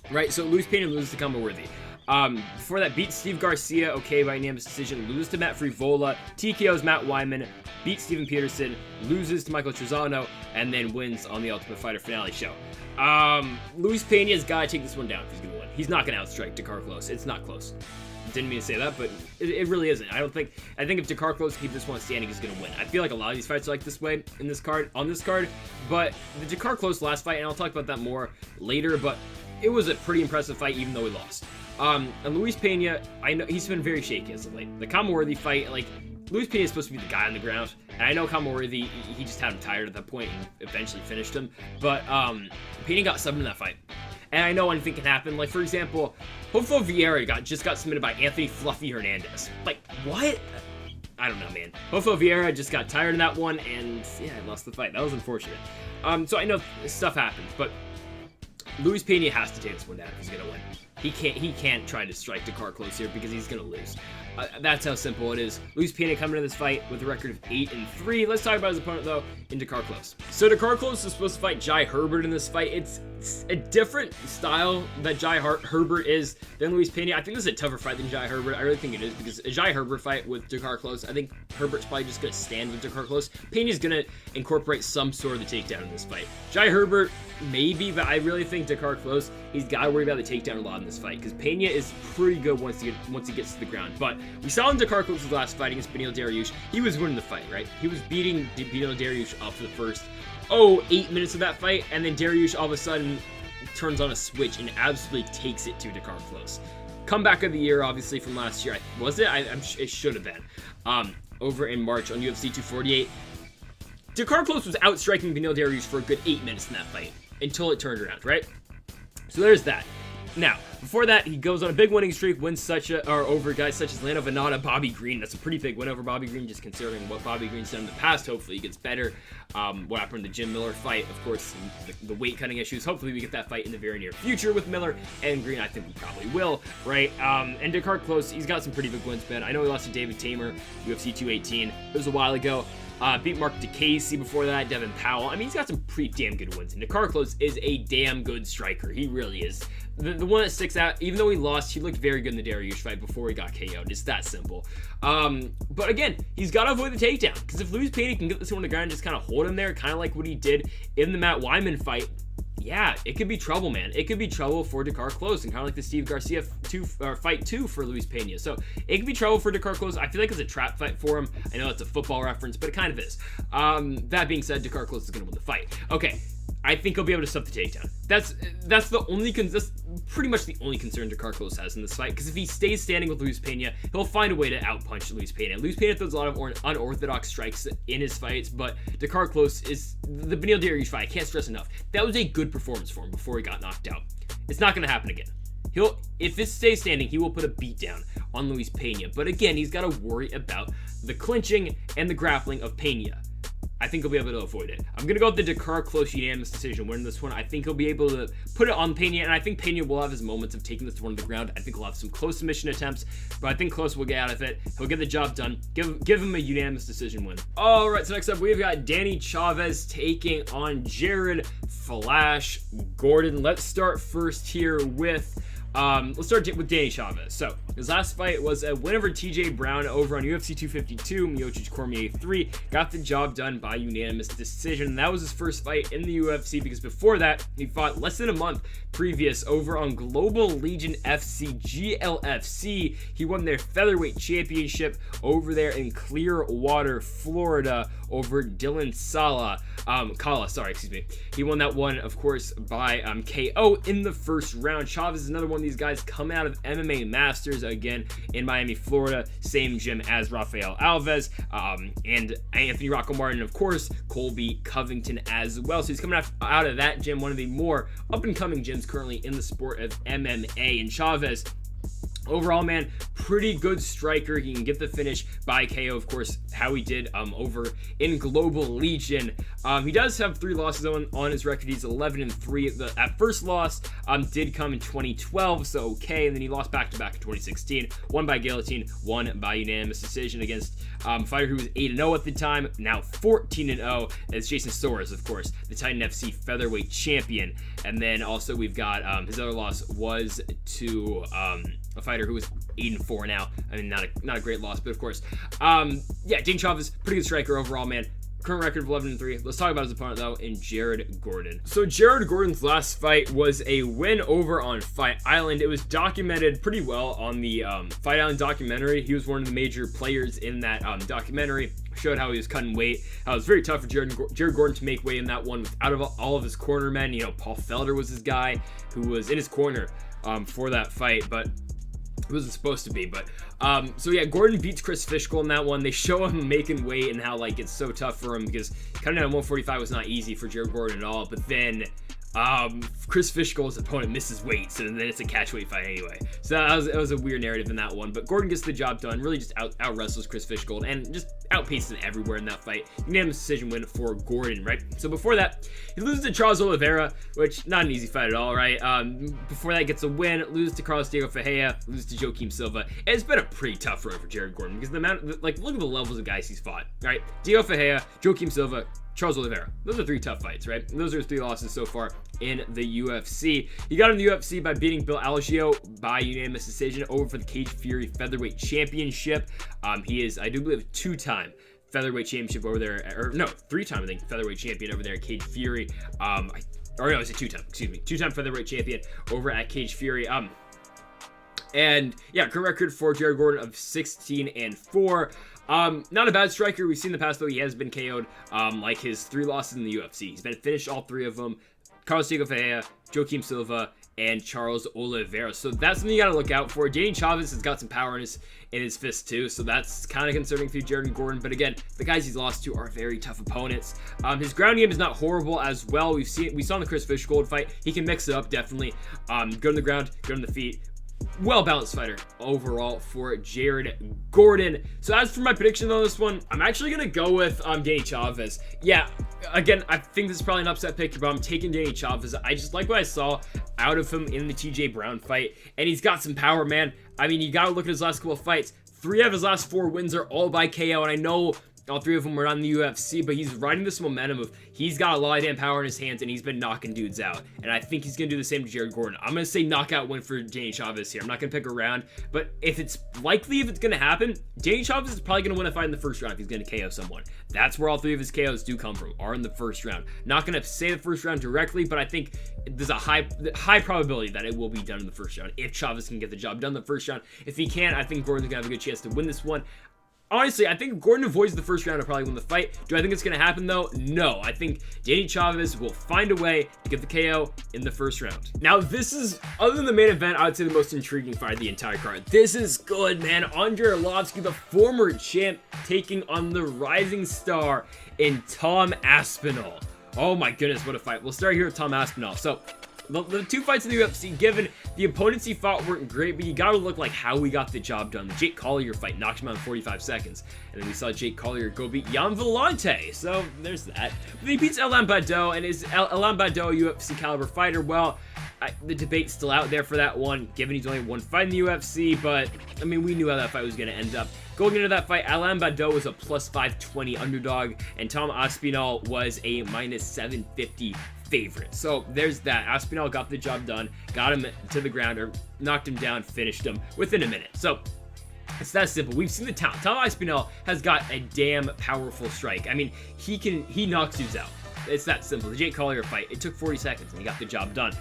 right, so Luis Pena loses to Kamaworthy. Before that, beat Steve Garcia, okay, by unanimous decision, loses to Matt Frivola, TKO's Matt Wyman, beats Steven Peterson, loses to Michael Trezano, and then wins on the Ultimate Fighter finale show. Luis Pena's got to take this one down if he's going to win. He's not going to outstrike Dakar Klose. It's not close. Didn't mean to say that, but it really isn't. I think if Dakar Klose keeps this one standing, he's going to win. I feel like a lot of these fights are like this way on this card, but the Dakar Klose last fight, and I'll talk about that more later, but it was a pretty impressive fight even though he lost. And Luis Pena, I know he's been very shaky as of late. The Kamaworthy fight, like, Luis Pena is supposed to be the guy on the ground, and I know Kamaworthy, he just had him tired at that point and eventually finished him, but Pena got subbed in that fight. And I know anything can happen. Like, for example, Hopeful Vieira just got submitted by Anthony Fluffy Hernandez. Like, what? I don't know, man. Hopeful Vieira just got tired in that one, and yeah, lost the fight. That was unfortunate. So I know stuff happens, but Luis Pena has to take this one down if he's gonna win. He can't try to strike Dakar Klose here because he's gonna lose. That's how simple it is. Luis Pena coming into this fight with a record of 8-3. Let's talk about his opponent though, in Dakar Klose. So Dakar Klose is supposed to fight Jai Herbert in this fight. It's a different style that Jai Herbert is than Luis Pena. I think this is a tougher fight than Jai Herbert. I really think it is, because a Jai Herbert fight with Dakar Klose, I think Herbert's probably just gonna stand with Dakar Klose. Pena's gonna incorporate some sort of the takedown in this fight. Jai Herbert, maybe, but I really think Dakar Klose, he's got to worry about the takedown a lot in this fight, because Pena is pretty good once he gets to the ground. But we saw in Dakar Klose's last fight against Beneil Dariush, he was winning the fight, right? He was beating Beneil Dariush up for the first 8 minutes of that fight, and then Dariush all of a sudden turns on a switch and absolutely takes it to Dakar Klose. Comeback of the year, obviously, from last year. Was it? It should have been. Over in March on UFC 248. Dakar Klose was outstriking Beneil Dariush for a good 8 minutes in that fight, until it turned around, right? So there's that. Now, before that, he goes on a big winning streak, wins over guys such as Lando Venata, Bobby Green. That's a pretty big win over Bobby Green, just considering what Bobby Green's done in the past. Hopefully he gets better. What happened in the Jim Miller fight, of course, the weight cutting issues. Hopefully we get that fight in the very near future with Miller and Green. I think we probably will, right? And Dakar Klose, he's got some pretty big wins, man. I know he lost to David Tamer, UFC 218. It was a while ago. Beat Mark DeCasey before that, Devin Powell. I mean, he's got some pretty damn good wins. And Dakar Klose is a damn good striker. He really is. The one that sticks out, even though he lost, he looked very good in the Dariush fight before he got KO'd. It's that simple. But again, he's got to avoid the takedown, because if Luis Pena can get this one on the ground and just kind of hold him there, kind of like what he did in the Matt Wyman fight, yeah, it could be trouble, man. It could be trouble for Dakar Klose, and kind of like the Steve Garcia fight 2 for Luis Pena. So it could be trouble for Dakar Klose. I feel like it's a trap fight for him. I know it's a football reference, but it kind of is. That being said, Dakar Klose is going to win the fight. Okay, I think he'll be able to stop the takedown. That's pretty much the only concern Dakar Klose has in this fight, because if he stays standing with Luis Pena, he'll find a way to outpunch Luis Pena. Luis Pena throws a lot of unorthodox strikes in his fights, but Dakar Klose is the Beneil Dariush fight. I can't stress enough. That was a good performance for him before he got knocked out. It's not going to happen again. If this stays standing, he will put a beat down on Luis Pena. But again, he's got to worry about the clinching and the grappling of Pena. I think he'll be able to avoid it. I'm going to go with the Dakar Klose unanimous decision win this one. I think he'll be able to put it on Pena, and I think Pena will have his moments of taking this one to the ground. I think he'll have some close submission attempts, but I think Klose will get out of it. He'll get the job done. Give him a unanimous decision win. All right, so next up, we've got Danny Chavez taking on Jared Flash Gordon. Let's start first here with... let's start with Danny Chavez. So, his last fight was a win over TJ Brown over on UFC 252, Miocic Cormier 3. Got the job done by unanimous decision. That was his first fight in the UFC, because before that, he fought less than a month previous over on Global Legion FC, GLFC. He won their featherweight championship over there in Clearwater, Florida, over Dylan Kala. He won that one, of course, by KO in the first round. Chavez is another one of these guys coming out of MMA Masters, again, in Miami, Florida, same gym as Rafael Alves, and Anthony Rocco Martin, of course, Colby Covington as well. So he's coming out of that gym, one of the more up-and-coming gyms currently in the sport of MMA. And Chavez, overall, man, pretty good striker. He can get the finish by KO, of course, how he did over in Global Legion. He does have 3 losses on his record. He's 11-3. That first loss did come in 2012, so okay. And then he lost back-to-back in 2016. One by guillotine, one by unanimous decision against a fighter who was 8-0 at the time, now 14-0, as Jason Soares, of course, the Titan FC featherweight champion. And then also we've got his other loss was to a fighter who was 8-4 now. I mean, not a great loss, but of course, yeah, Dane Chavez, pretty good striker overall, man. Current record of 11-3. Let's talk about his opponent, though, in Jared Gordon. So Jared Gordon's last fight was a win over on Fight Island. It was documented pretty well on the Fight Island documentary. He was one of the major players in that documentary. Showed how he was cutting weight, how it was very tough for Jared Gordon to make weight in that one without all of his cornermen. You know, Paul Felder was his guy who was in his corner for that fight, but it wasn't supposed to be. But so yeah, Gordon beats Chris Fishgold in that one. They show him making weight and how like it's so tough for him because cutting down 145 was not easy for Jared Gordon at all. But then Chris Fishgold's opponent misses weight, so then it's a catch weight fight anyway. So that was a weird narrative in that one. But Gordon gets the job done, really just out wrestles Chris Fishgold and just outpaces him everywhere in that fight. Unanimous decision win for Gordon, right? So before that, he loses to Charles Oliveira, which not an easy fight at all, right? Before that, gets a win, loses to Carlos Diego Ferreira, loses to Joaquim Silva. It's been a pretty tough road for Jared Gordon because the amount, like, look at the levels of guys he's fought, right? Diego Ferreira, Joaquim Silva, Charles Oliveira. Those are 3 tough fights, right? And those are 3 losses so far in the UFC. He got in the UFC by beating Bill Algeo by unanimous decision over for the Cage Fury Featherweight Championship. He is, I do believe, a 2-time featherweight championship over there, or no, 3-time, I think, featherweight champion over there at Cage Fury. Or no, it's a 2-time, excuse me, 2-time featherweight champion over at Cage Fury. And yeah, current record for Jared Gordon of 16-4. Not a bad striker. We've seen in the past, though, he has been KO'd, like his 3 losses in the UFC. He's been finished all 3 of them. Carlos Diego Ferreira, Joaquim Silva, and Charles Oliveira. So that's something you got to look out for. Danny Chavez has got some power in his fist too, so that's kind of concerning for Jared Gordon. But again, the guys he's lost to are very tough opponents. His ground game is not horrible as well. We saw in the Chris Fishgold fight, he can mix it up definitely. Go to the ground, go to the feet. Well-balanced fighter overall for Jared Gordon. So as for my prediction on this one, I'm actually going to go with Danny Chavez. Yeah, again, I think this is probably an upset pick, but I'm taking Danny Chavez. I just like what I saw out of him in the TJ Brown fight, and he's got some power, man. I mean, you got to look at his last couple of fights. 3 of his last 4 wins are all by KO, and I know all 3 of them were on the UFC, but he's riding this momentum of he's got a lot of damn power in his hands and he's been knocking dudes out. And I think he's going to do the same to Jared Gordon. I'm going to say knockout win for Danny Chavez here. I'm not going to pick around, but if it's going to happen, Danny Chavez is probably going to win a fight in the first round if he's going to KO someone. That's where all 3 of his KOs do come from, are in the first round. Not going to say the first round directly, but I think there's a high probability that it will be done in the first round if Chavez can get the job done in the first round. If he can, I think Gordon's going to have a good chance to win this one. Honestly, I think if Gordon avoids the first round, he'll probably win the fight. Do I think it's going to happen, though? No. I think Danny Chavez will find a way to get the KO in the first round. Now, this is, other than the main event, I would say the most intriguing fight of the entire card. This is good, man. Andre Arlovski, the former champ, taking on the rising star in Tom Aspinall. Oh my goodness, what a fight. We'll start here with Tom Aspinall. So, the 2 fights in the UFC, given the opponents he fought weren't great, but you gotta look like how he got the job done. The Jake Collier fight knocked him out in 45 seconds. And then we saw Jake Collier go beat Jan Vellante. So there's that. But he beats Alain Badeau, and is Alain Badeau a UFC caliber fighter? Well, the debate's still out there for that one, given he's only 1 fight in the UFC, but I mean, we knew how that fight was gonna end up. Going into that fight, Alain Badeau was a plus 520 underdog, and Tom Aspinall was a minus 750 favorite. So there's that. Aspinall got the job done, got him to the ground, or knocked him down, finished him within a minute. So it's that simple. We've seen the talent. Tom Aspinall has got a damn powerful strike. I mean, he knocks dudes out. It's that simple. The Jake Collier fight, it took 40 seconds, and he got the job done.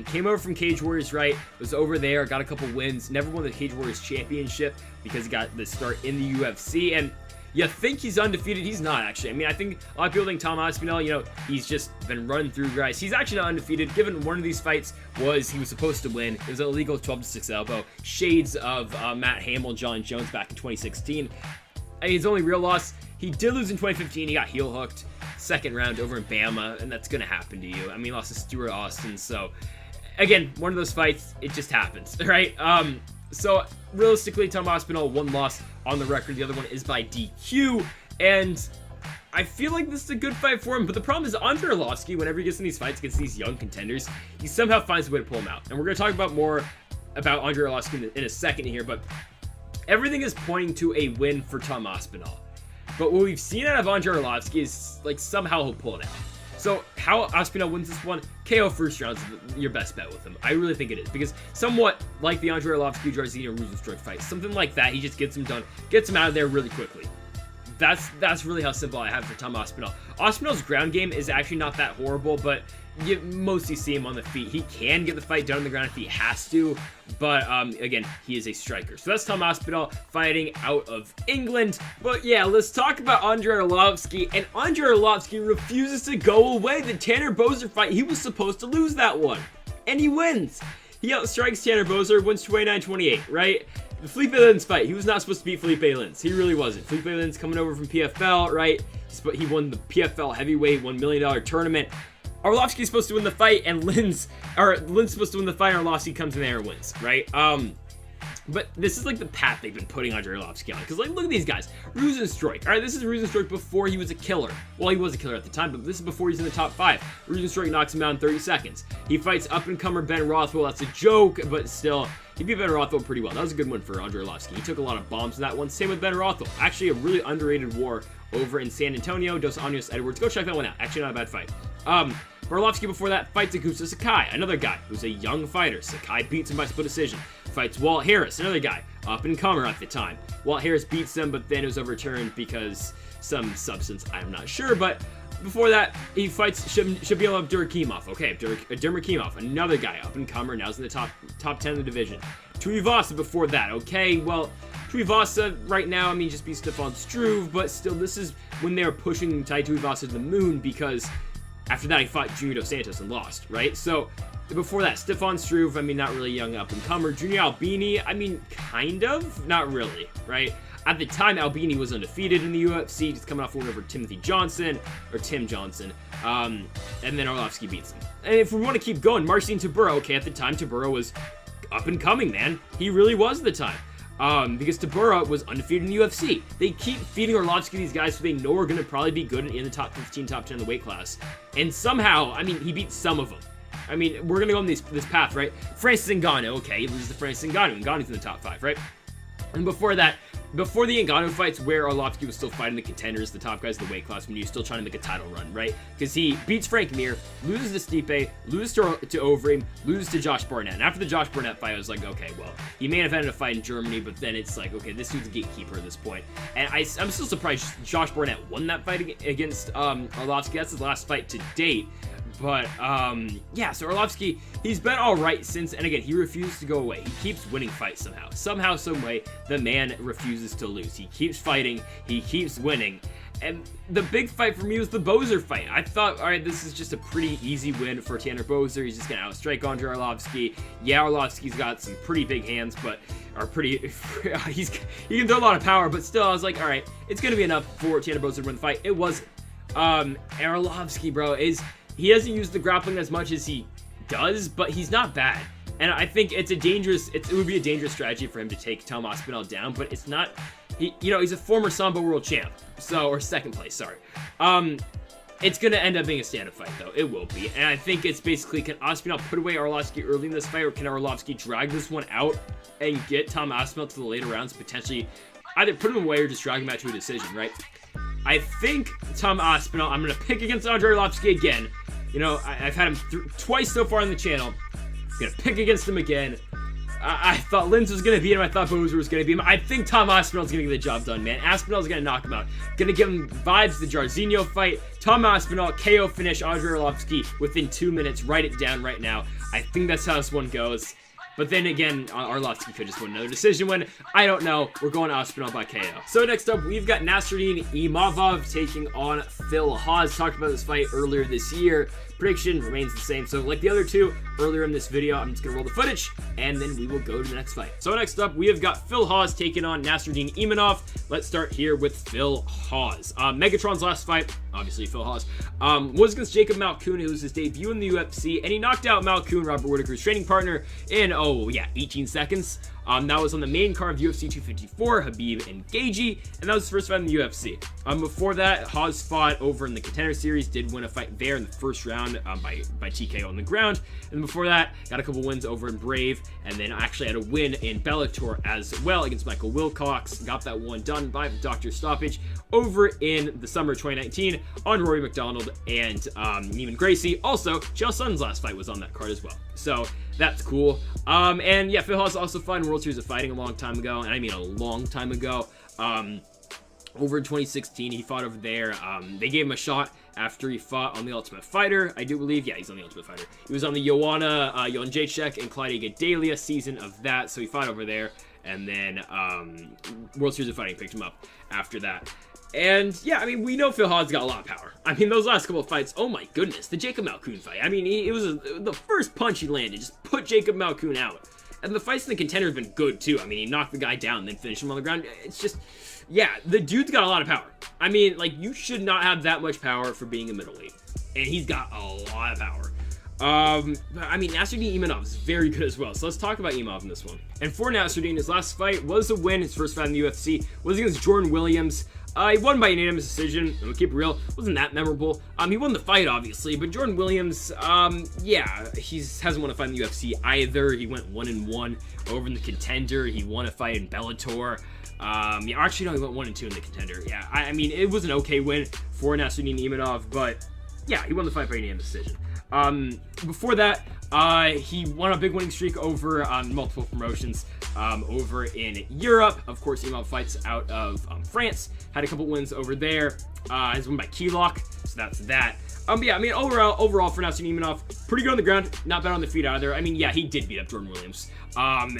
Came over from Cage Warriors, right? Was over there, got a couple wins. Never won the Cage Warriors championship because he got the start in the UFC. And You think he's undefeated? He's not, actually. I mean, I think a lot of people think Tom Aspinall, you know, he's just been running through guys. He's actually not undefeated, given one of these fights he was supposed to win. It was an illegal 12-6 elbow. Shades of Matt Hamill and John Jones back in 2016. I mean, his only real loss, he did lose in 2015. He got heel hooked second round over in Bama, and that's going to happen to you. I mean, he lost to Stuart Austin, so again, one of those fights, it just happens, right? So realistically, Tom Aspinall, one loss on the record. The other one is by DQ, and I feel like this is a good fight for him. But the problem is Andre Arlovski, whenever he gets in these fights against these young contenders, he somehow finds a way to pull him out. And we're going to talk about more about Andre Arlovski in a second here, but everything is pointing to a win for Tom Aspinall. But what we've seen out of Andre Arlovski is like somehow he'll pull it out. So how Aspinall wins this one, KO first round is your best bet with him. I really think it is, because somewhat like the Andre Arlovski Jairzinho Rosenstruck fight, something like that, he just gets him done, gets him out of there really quickly. That's really how simple I have for Tom Aspinall. Aspinall's ground game is actually not that horrible, but you mostly see him on the feet. He can get the fight done on the ground if he has to, but again, he is a striker. So that's Tom Aspinall fighting out of England. But yeah, let's talk about Andre Arlovski. And Andre Arlovski refuses to go away. The Tanner Boser fight, he was supposed to lose that one, and he wins. He outstrikes Tanner Boser, wins 29-28, right? The Felipe Lins fight, he was not supposed to beat Felipe Lins. He really wasn't. Felipe Lins coming over from PFL, right? He won the PFL heavyweight $1 million tournament. Arlovski's supposed to win the fight, and Lynn's supposed to win the fight, and Arlovski comes in there and wins, right? But this is like the path they've been putting Andre Arlovski on, because like, look at these guys. Rosenstruck, all right, this is Rosenstruck before he was a killer. Well, he was a killer at the time, but this is before he's in the top 5. Rosenstruck knocks him out in 30 seconds. He fights up-and-comer Ben Rothwell. That's a joke, but still, he beat Ben Rothwell pretty well. That was a good one for Andre Arlovski. He took a lot of bombs in that one. Same with Ben Rothwell. Actually, a really underrated war over in San Antonio. Dos Anjos Edwards. Go check that one out. Actually, not a bad fight. Arlovski before that fights Augusto Sakai, another guy who's a young fighter. Sakai beats him by split decision. Fights Walt Harris, another guy, up-and-comer at the time. Walt Harris beats him, but then it was overturned because some substance, I'm not sure. But before that, he fights Shabilov Durakimov. Okay, Durakimov, another guy, up-and-comer, now's in the top 10 of the division. Tuivasa before that. Okay, well, Tuivasa right now, I mean, just beat Stefan Struve, but still, this is when they're pushing Tai Tuivasa to the moon, because after that, he fought Junior Dos Santos and lost, right? So, before that, Stefan Struve, I mean, not really young up-and-comer. Junior Albini, I mean, kind of, not really, right? At the time, Albini was undefeated in the UFC, just coming off a win over Tim Johnson, and then Arlovski beats him. And if we want to keep going, Marcin Tybura, okay, at the time, Tybura was up-and-coming, man. He really was at the time. Because Tybura was undefeated in the UFC. They keep feeding Arlovski these guys who they know are going to probably be good in the top 15, top 10 of the weight class. And somehow, I mean, he beats some of them. I mean, we're going to go on this path, right? Francis Ngannou, okay, he loses to Francis Ngannou. Ngannou's in the top 5, right? And before that, before the Ngannou fights, where Arlovski was still fighting the contenders, the top guys in the weight class, when he was still trying to make a title run, right? Because he beats Frank Mir, loses to Stipe, loses to Overeem, loses to Josh Barnett. And after the Josh Barnett fight, I was like, okay, well, he main evented a fight in Germany, but then it's like, okay, this dude's a gatekeeper at this point. And I'm still surprised Josh Barnett won that fight against Arlovski. That's his last fight to date. But, yeah, so Arlovski, he's been alright since, and again, he refuses to go away. He keeps winning fights somehow. Somehow, some way, the man refuses to lose. He keeps fighting, he keeps winning. And the big fight for me was the Boser fight. I thought, alright, this is just a pretty easy win for Tanner Boser. He's just going to outstrike Andre Arlovski. Yeah, Arlovski's got some pretty big hands, but are pretty, he can throw a lot of power, but still, I was like, alright, it's going to be enough for Tanner Boser to win the fight. It wasn't. Arlovski, bro, he doesn't use the grappling as much as he does, but he's not bad. And I think it would be a dangerous strategy for him to take Tom Aspinall down, but it's not, he's a former Sambo world champ, or second place, sorry. It's going to end up being a stand-up fight, though. It will be. And I think it's basically, can Aspinall put away Arlovski early in this fight, or can Arlovski drag this one out and get Tom Aspinall to the later rounds, potentially either put him away or just drag him out to a decision, right? I think Tom Aspinall, I'm going to pick against Andre Arlovski again. I've had him twice so far on the channel. I'm going to pick against him again. I thought Lins was going to beat him. I thought Boser was going to beat him. I think Tom Aspinall's going to get the job done, man. Aspinall's going to knock him out. Going to give him vibes the Jairzinho fight. Tom Aspinall, KO finish Andre Arlovski within 2 minutes. Write it down right now. I think that's how this one goes. But then again, Arlovski could just win another decision win. I don't know. We're going to Aspinall by KO. So next up, we've got Nasruddin Imavov taking on Phil Hawes. Talked about this fight earlier this year. Prediction remains the same. So like the other two earlier in this video, I'm just going to roll the footage, and then we will go to the next fight. So next up, we have got Phil Hawes taking on Nasruddin Imavov. Let's start here with Phil Hawes. Megatron's last fight, obviously Phil Hawes, was against Jacob Malkoun. It was his debut in the UFC, and he knocked out Malkoun, Robert Whittaker's training partner, in, 18 seconds. That was on the main card of UFC 254, Khabib and Gaethje, and that was his first fight in the UFC. Before that, Hawes fought over in the Contender Series, did win a fight there in the first round by TKO on the ground, and before that, got a couple wins over in Brave, and then actually had a win in Bellator as well against Michael Wilcox. Got that one done by the doctor stoppage over in the summer of 2019 on Rory McDonald and Neiman Gracie. Also, Chael Sonnen's last fight was on that card as well. So that's cool. And yeah, Phil Hawes also fought in World Series of Fighting a long time ago, and I mean a long time ago. Over in 2016, he fought over there. They gave him a shot after he fought on The Ultimate Fighter, I do believe. Yeah, he's on The Ultimate Fighter. He was on the Joanna Jędrzejczyk and Claudia Gadelha season of that, so he fought over there. And then World Series of Fighting picked him up after that. And yeah, I mean, we know Phil Hawes got a lot of power. I mean, those last couple of fights, oh my goodness, the Jacob Malkoun fight. I mean, it was the first punch he landed, just put Jacob Malkoun out. And the fights in the Contender have been good too. I mean, he knocked the guy down and then finished him on the ground. It's just, yeah, the dude's got a lot of power. I mean, like, you should not have that much power for being a middleweight. And he's got a lot of power. I mean, Nasruddin Imavov is very good as well. So let's talk about Imavov in this one. And for Nasruddin, his last fight was a win. His first fight in the UFC was against Jordan Williams. He won by unanimous decision, and we'll keep it real, wasn't that memorable. He won the fight, obviously, but Jordan Williams, yeah, he hasn't won a fight in the UFC either. He went 1-1 over in the Contender. He won a fight in Bellator. Yeah, actually, no, he went 1-2 in the Contender. Yeah, I mean, it was an okay win for Nasruddin Imavov, but yeah, he won the fight by unanimous decision. Before that, he won a big winning streak over multiple promotions over in Europe. Of course, Imavov fights out of France. Had a couple wins over there. Has won by key lock, so that's that. Yeah, I mean, overall for Nasruddin Imavov, pretty good on the ground, not bad on the feet either. I mean, yeah, he did beat up Jordan Williams.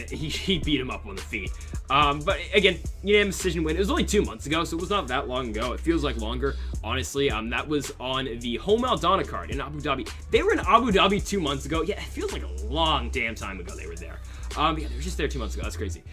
He beat him up on the feet. But again, unanimous decision win. It was only 2 months ago, so it was not that long ago. It feels like longer, honestly. That was on the Home Aldana card in Abu Dhabi. They were in Abu Dhabi 2 months ago. Yeah, it feels like a long damn time ago they were there. Yeah, they were just there 2 months ago. That's crazy.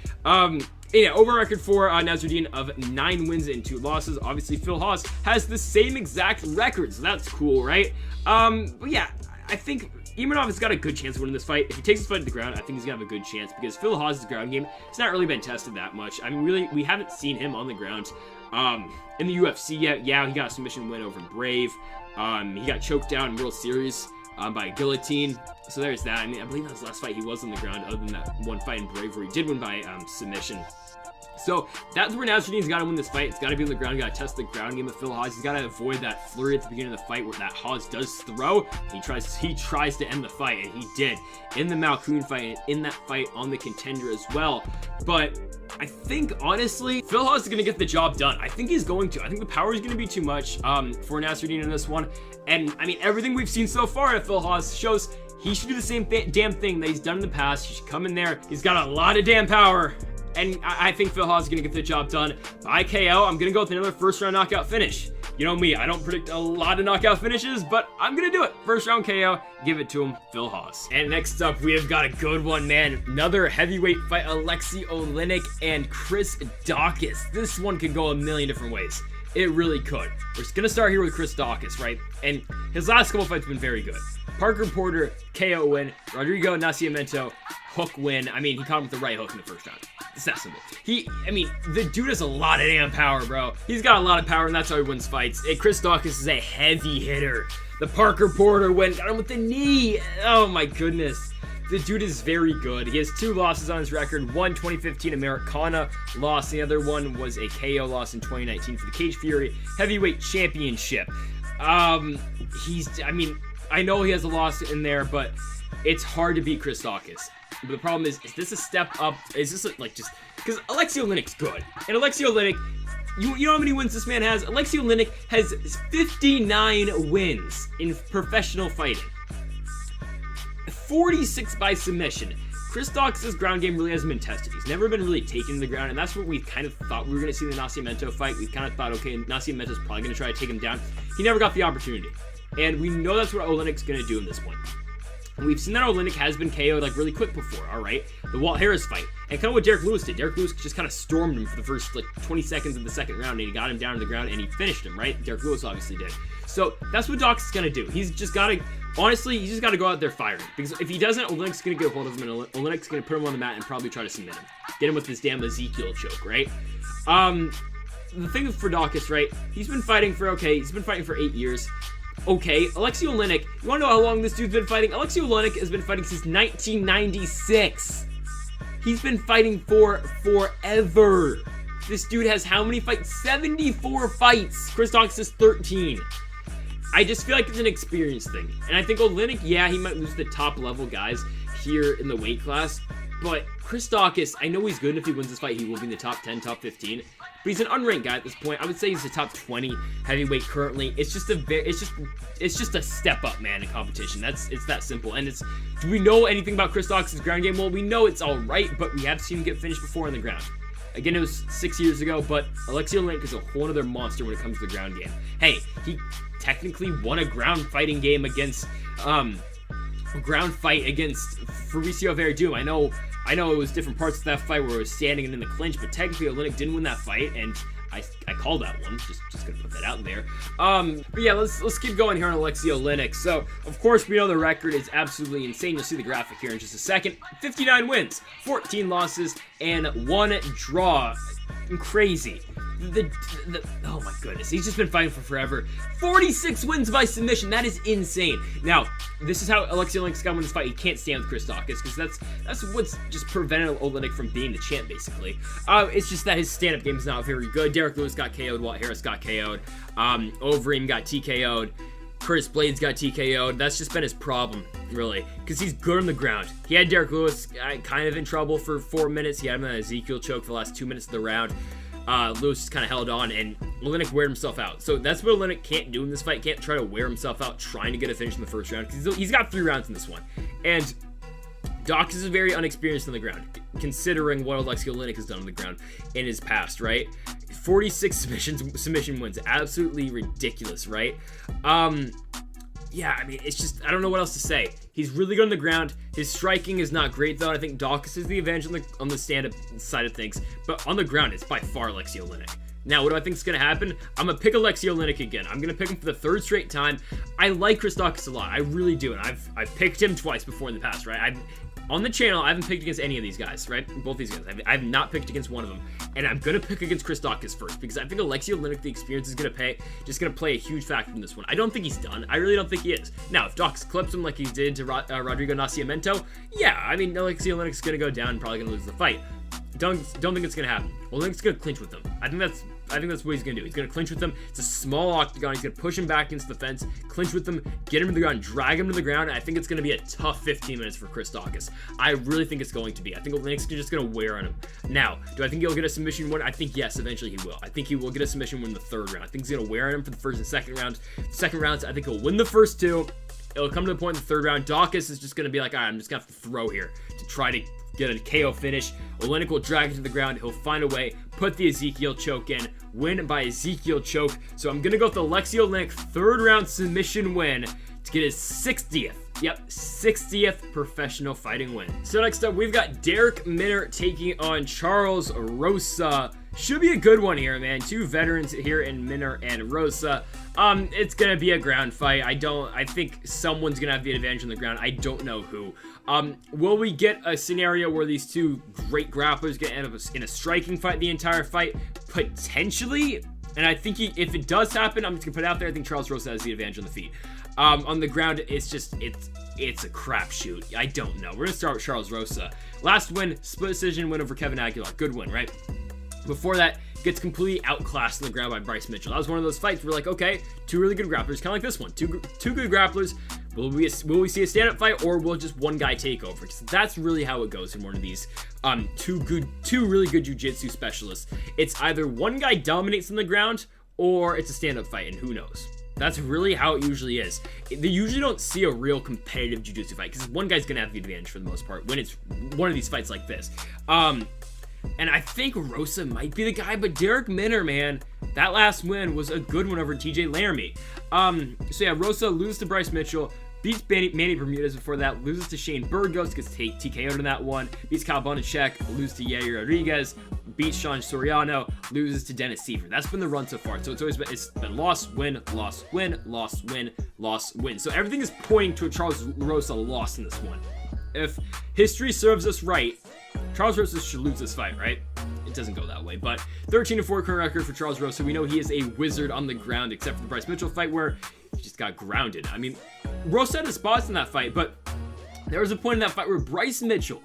Yeah, over record for Nasruddin of 9 wins and 2 losses. Obviously, Phil Hawes has the same exact record, so that's cool, right? But yeah, I think Imavov has got a good chance of winning this fight. If he takes this fight to the ground, I think he's gonna have a good chance because Phil Hawes' ground game has not really been tested that much. I mean, really, we haven't seen him on the ground in the UFC yet. Yeah, he got a submission win over Brave. He got choked down in World Series by a guillotine. So there's that. I mean, I believe that was the last fight he was on the ground, other than that one fight in Brave where he did win by submission. So that's where Nasruddin's got to win this fight. It's got to be on the ground. Got to test the ground game of Phil Hawes. He's got to avoid that flurry at the beginning of the fight where that Hawes does throw. He tries to end the fight, and he did in the Malkoun fight and in that fight on the Contender as well. But I think, honestly, Phil Hawes is going to get the job done. I think he's going to. I think the power is going to be too much for Nasruddin in this one. And, I mean, everything we've seen so far at Phil Hawes shows he should do the same damn thing that he's done in the past. He should come in there. He's got a lot of damn power. And I think Phil Hawes is going to get the job done by KO. I'm going to go with another first-round knockout finish. You know me, I don't predict a lot of knockout finishes, but I'm going to do it. First-round KO, give it to him, Phil Hawes. And next up, we have got a good one, man. Another heavyweight fight, Alexei Oleinik and Chris Daukaus. This one could go a million different ways. It really could. We're just going to start here with Chris Daukaus, right? And his last couple fights have been very good. Parker Porter, KO win. Rodrigo Nascimento, hook win. I mean, he caught him with the right hook in the first round. It's that simple. I mean, the dude has a lot of damn power, bro. He's got a lot of power, and that's how he wins fights. And Chris Daukaus is a heavy hitter. The Parker Porter win, got him with the knee. Oh my goodness. The dude is very good. He has 2 losses on his record. One 2015 Americana loss. The other one was a KO loss in 2019 for the Cage Fury Heavyweight Championship. I mean, I know he has a loss in there, but it's hard to beat Chris Daukaus. But the problem is this a step up? Is this like just because Alexei Oleinik's good? And Alexei Oleinik, you know how many wins this man has? Alexei Oleinik has 59 wins in professional fighting. 46 by submission. Chris Daukaus' ground game really hasn't been tested. He's never been really taken to the ground, and that's what we kind of thought we were going to see in the Nascimento fight. We kind of thought, okay, Nascimento's probably going to try to take him down. He never got the opportunity. And we know that's what Oleinik's going to do in this one. We've seen that Oleinik has been KO'd like really quick before, alright? The Walt Harris fight. And kind of what Derrick Lewis did. Derrick Lewis just kind of stormed him for the first like 20 seconds of the second round, and he got him down to the ground and he finished him, right? Derrick Lewis obviously did. So that's what Daukaus is going to do. He's just got to, honestly, he's just got to go out there firing. Because if he doesn't, Oleinik's going to get a hold of him, and Oleinik's going to put him on the mat and probably try to submit him. Get him with this damn Ezekiel choke, right? The thing for Daukaus, right? He's been fighting for 8 years. Okay, Alexei Oleinik, you want to know how long this dude's been fighting? Alexei Oleinik has been fighting since 1996. He's been fighting for forever. This dude has how many fights? 74 fights. Chris Daukaus is 13. I just feel like it's an experience thing. And I think Oleinik, yeah, he might lose the top level guys here in the weight class. But Chris Daukaus, I know he's good, and if he wins this fight, he will be in the top 10, top 15. But he's an unranked guy at this point. I would say he's the top 20 heavyweight currently. It's just a step up, man, in competition. It's that simple. And do we know anything about Chris Daukaus' ground game? Well, we know it's all right, but we have seen him get finished before on the ground. Again, it was 6 years ago, but Alexei Oleinik is a whole other monster when it comes to the ground game. Hey, he technically won a ground fighting game against Fabricio Verdum. I know it was different parts of that fight where it was standing and in the clinch, but technically Oleinik didn't win that fight, and I called that one. Just gonna put that out there. But yeah, let's keep going here on Alexei Oleinik. So of course we know the record is absolutely insane. You'll see the graphic here in just a second. 59 wins, 14 losses, and 1 draw. Crazy. Oh my goodness, he's just been fighting for forever. 46 wins by submission. That is insane. Now, this is how Alexei Oleinik's got to win this fight. He can't stand with Chris Daukaus, because that's what's just prevented Oleinik from being the champ, basically. It's just that his stand-up game is not very good. Derrick Lewis got KO'd, Walt Harris got KO'd, Overeem got TKO'd, Curtis Blaydes got TKO'd. That's just been his problem, really, because he's good on the ground. He had Derrick Lewis kind of in trouble for 4 minutes. He had him in an Ezekiel choke for the last 2 minutes of the round. Lewis just kind of held on, and Oleinik weared himself out. So that's what Oleinik can't do in this fight. Can't try to wear himself out trying to get a finish in the first round, because he's got 3 rounds in this one. And Daukaus is very unexperienced on the ground, considering what Alexei Oleinik has done on the ground in his past, right? 46 submission wins. Absolutely ridiculous, right? Yeah, I mean, it's just, I don't know what else to say. He's really good on the ground. His striking is not great, though. I think Daukaus is the advantage on the stand-up side of things. But on the ground, it's by far Alexei Oleinik. Now, what do I think is going to happen? I'm going to pick Alexei Oleinik again. I'm going to pick him for the 3rd straight time. I like Chris Daukaus a lot. I really do. And I've picked him twice before in the past, right? On the channel, I haven't picked against any of these guys, right? Both these guys. I've not picked against one of them. And I'm going to pick against Chris Daukaus first, because I think Alexei Oleinik, the experience is going to play a huge factor in this one. I don't think he's done. I really don't think he is. Now, if Daukaus clips him like he did to Rodrigo Nascimento, yeah, I mean, Alexei Oleinik's going to go down and probably going to lose the fight. Don't think it's going to happen. Oleinik's going to clinch with him. I think that's what he's going to do. He's going to clinch with him. It's a small octagon. He's going to push him back against the fence, clinch with him, get him to the ground, drag him to the ground, and I think it's going to be a tough 15 minutes for Chris Daukaus. I really think it's going to be. I think Oleinik's just going to wear on him. Now, do I think he'll get a submission win? I think yes, eventually he will. I think he will get a submission win in the 3rd round. I think he's going to wear on him for the 1st and 2nd rounds. The 2nd rounds, I think he'll win the first 2. It'll come to the point in the 3rd round. Daukaus is just going to be like, all right, I'm just going to have to throw here to try to get a KO finish. Oleinik will drag it to the ground. He'll find a way, put the Ezekiel choke in, win by Ezekiel choke. So I'm going to go with the Alexei Oleinik 3rd round submission win to get his 60th. Yep, 60th professional fighting win. So next up, we've got Darrick Minner taking on Charles Rosa. Should be a good one here, man. 2 veterans here in Minner and Rosa. It's gonna be a ground fight. I think someone's gonna have the advantage on the ground. I don't know who. Will we get a scenario where these 2 great grapplers get end up in a striking fight the entire fight? Potentially. And I think if it does happen, I'm just gonna put it out there. I think Charles Rosa has the advantage on the feet. On the ground, it's a crapshoot. I don't know. We're gonna start with Charles Rosa. Last win, split decision win over Kevin Aguilar. Good win, right? Before that, gets completely outclassed on the ground by Bryce Mitchell. That was one of those fights where, like, okay, 2 really good grapplers, kind of like this one. Two good grapplers. Will we see a stand-up fight, or will just one guy take over? Because that's really how it goes in one of these two really good jiu-jitsu specialists. It's either one guy dominates on the ground, or it's a stand-up fight, and who knows? That's really how it usually is. They usually don't see a real competitive jiu-jitsu fight because one guy's gonna have the advantage for the most part when it's one of these fights like this. And I think Rosa might be the guy, but Derek Minner, man, that last win was a good one over TJ Laramie. So yeah, Rosa loses to Bryce Mitchell, beats Manny Bermudez before that, loses to Shane Burgos, gets TKO'd in that one, beats Kyle Bonacek, loses to Yair Rodriguez, beats Sean Soriano, loses to Dennis Seaver. That's been the run so far. So it's been loss, win, loss, win, loss, win, loss, win. So everything is pointing to a Charles Rosa loss in this one. If history serves us right, Charles Rosa should lose this fight, right? It doesn't go that way, but 13-4 current record for Charles Rosa. We know he is a wizard on the ground, except for the Bryce Mitchell fight where he just got grounded. I mean, Rosa had his spots in that fight, but there was a point in that fight where Bryce Mitchell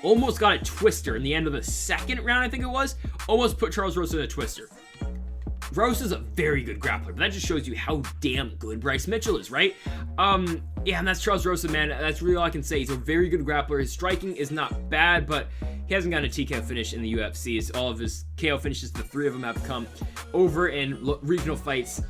almost got a twister in the end of the second round, I think it was. Almost put Charles Rosa in a twister. Rosa's a very good grappler, but that just shows you how damn good Bryce Mitchell is, right? Yeah, and that's Charles Rosa, man. That's really all I can say. He's a very good grappler. His striking is not bad, but he hasn't gotten a TKO finish in the UFC. All of his KO finishes, the three of them have come over in regional fights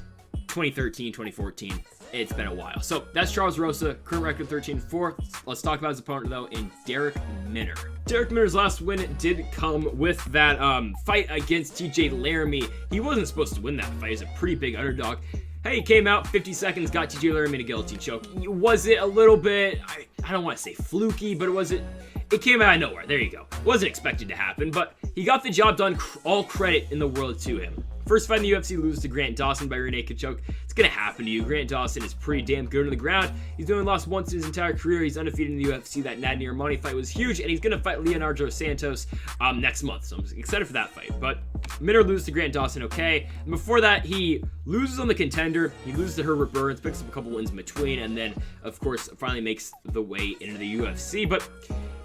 2013, 2014. It's been a while. So that's Charles Rosa, current record 13-4. Let's talk about his opponent, though, in Derek Minner. Derek Minner's last win did come with that fight against TJ Laramie. He wasn't supposed to win that fight. He's a pretty big underdog. Hey, he came out, 50 seconds, got TJ Laramie in a guillotine choke. Was it a little bit, I don't want to say fluky, but it came out of nowhere. There you go. Wasn't expected to happen, but he got the job done. All credit in the world to him. First fight in the UFC, loses to Grant Dawson by rear naked choke. It's going to happen to you. Grant Dawson is pretty damn good on the ground. He's only lost once in his entire career. He's undefeated in the UFC. That Nadine Armani fight was huge, and he's going to fight Leonardo Santos next month. So I'm excited for that fight. But Minner loses to Grant Dawson, okay. And before that, he loses on the Contender. He loses to Herbert Burns, picks up a couple wins in between, and then, of course, finally makes the way into the UFC. But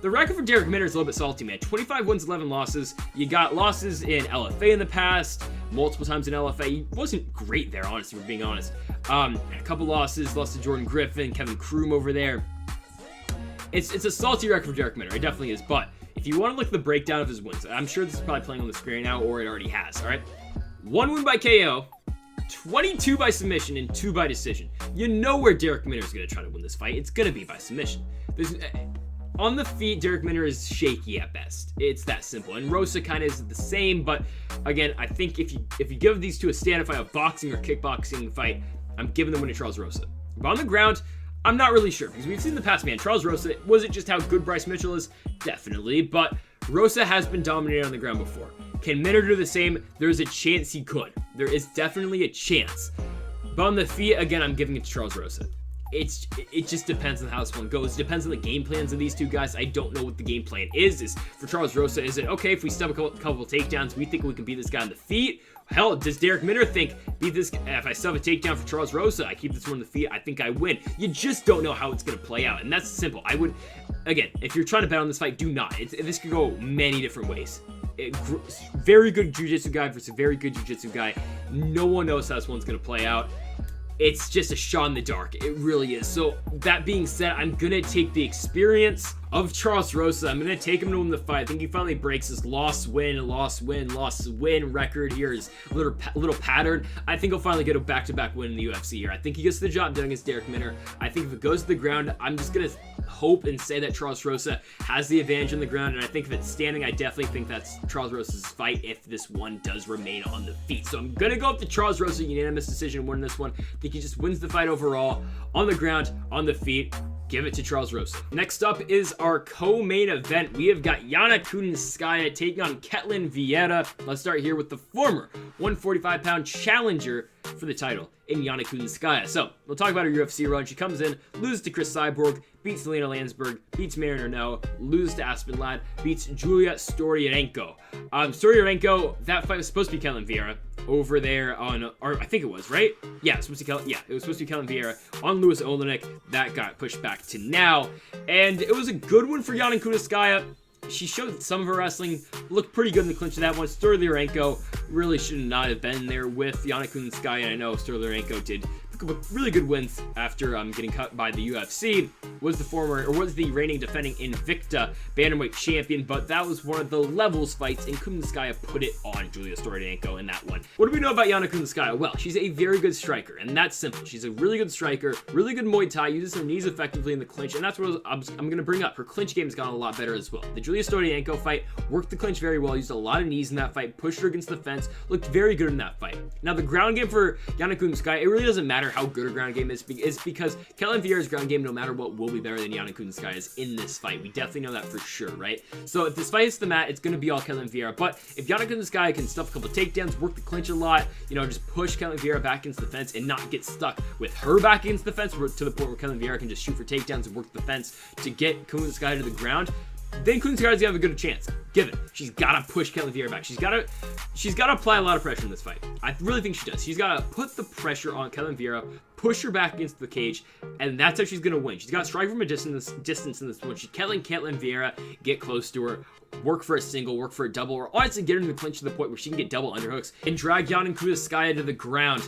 the record for Derek Minner is a little bit salty, man. 25 wins, 11 losses. You got losses in LFA in the past, multiple times in LFA. He wasn't great there, honestly, if we're being honest. A couple losses, lost to Jordan Griffin, Kevin Kroom over there. It's a salty record for Derek Minner. It definitely is. But if you want to look at the breakdown of his wins, I'm sure this is probably playing on the screen now, or it already has, all right? 1 win by KO, 22 by submission, and 2 by decision. You know where Derek Minner is going to try to win this fight. It's going to be by submission. On the feet, Derek Minner is shaky at best. It's that simple. And Rosa kind of is the same, but again, I think if you give these two a stand-up fight, a boxing or kickboxing fight, I'm giving the win to Charles Rosa. But on the ground, I'm not really sure, because we've seen in the past, man, Charles Rosa, was it just how good Bryce Mitchell is? Definitely, but Rosa has been dominated on the ground before. Can Minner do the same? There's a chance he could. There is definitely a chance. But on the feet, again, I'm giving it to Charles Rosa. It just depends on how this one goes. It depends on the game plans of these two guys. I don't know what the game plan is for Charles Rosa. Is it, okay, if we stub a couple takedowns, we think we can beat this guy on the feet? Hell, does Derek Minner think, if I stub a takedown for Charles Rosa, I keep this one on the feet, I think I win? You just don't know how it's going to play out, and that's simple. I would, again, if you're trying to bet on this fight, do not. This could go many different ways. Very good jiu-jitsu guy versus a very good jiu-jitsu guy. No one knows how this one's going to play out. It's just a shot in the dark. It really is. So that being said, I'm going to take the experience of Charles Rosa. I'm going to take him to win the fight. I think he finally breaks his loss-win record here, his little pattern. I think he'll finally get a back-to-back win in the UFC here. I think he gets the job done against Derek Minner. I think if it goes to the ground, I'm just going to hope and say that Charles Rosa has the advantage on the ground, and I think if it's standing, I definitely think that's Charles Rosa's fight if this one does remain on the feet. So I'm going to go up to Charles Rosa, unanimous decision, win this one. I think he just wins the fight overall, on the ground, on the feet. Give it to Charles Rosa. Next up is our co-main event. We have got Yana Kunitskaya taking on Ketlen Vieira. Let's start here with the former 145-pound challenger for the title in Yana Kunitskaya. So we'll talk about her UFC run. She comes in, loses to Chris Cyborg, beats Lena Landsberg, beats Mariner No, loses to Aspinall, beats Julia Storyarenko. Storyarenko, that fight was supposed to be Ketlen Vieira over there on, or I think it was, right? Yeah, it was supposed to be Ketlen Vieira on Louis Oleinik. That got pushed back to now, and it was a good one for Yana Kunitskaya. She showed some of her wrestling, looked pretty good in the clinch of that one. Storyarenko really should not have been there with Yana Kunitskaya, and I know Storyarenko did a couple really good wins after getting cut by the UFC. Was the reigning defending Invicta bantamweight champion, but that was one of the levels fights, and Kunitskaya put it on Julia Stodianko in that one. What do we know about Yana Kunitskaya? Well, she's a very good striker, and that's simple. She's a really good striker, really good Muay Thai, uses her knees effectively in the clinch, and that's what I'm going to bring up. Her clinch game has gotten a lot better as well. The Julia Stodianko fight worked the clinch very well, used a lot of knees in that fight, pushed her against the fence, looked very good in that fight. Now, the ground game for Yana Kunitskaya, it really doesn't matter how good her ground game is because Ketlen Vieira's ground game, no matter what, will be better than Yana Kunitskaya's in this fight. We definitely know that for sure, right? So if this fight hits the mat, it's going to be all Ketlen Vieira. But if Yana Kunitskaya can stuff a couple takedowns, work the clinch a lot, just push Ketlen Vieira back against the fence and not get stuck with her back against the fence to the point where Ketlen Vieira can just shoot for takedowns and work the fence to get Kunitskaya to the ground, then Kunitskaya's gonna have a good chance. Given she's gotta push Ketlen Vieira back. She's gotta apply a lot of pressure in this fight. I really think she does. She's gotta put the pressure on Ketlen Vieira, push her back against the cage, and that's how she's gonna win. She's gotta strike from a distance in this one. She can't let Ketlen Vieira get close to her, work for a single, work for a double, or honestly get her in the clinch to the point where she can get double underhooks and drag Yana Kunitskaya to the ground.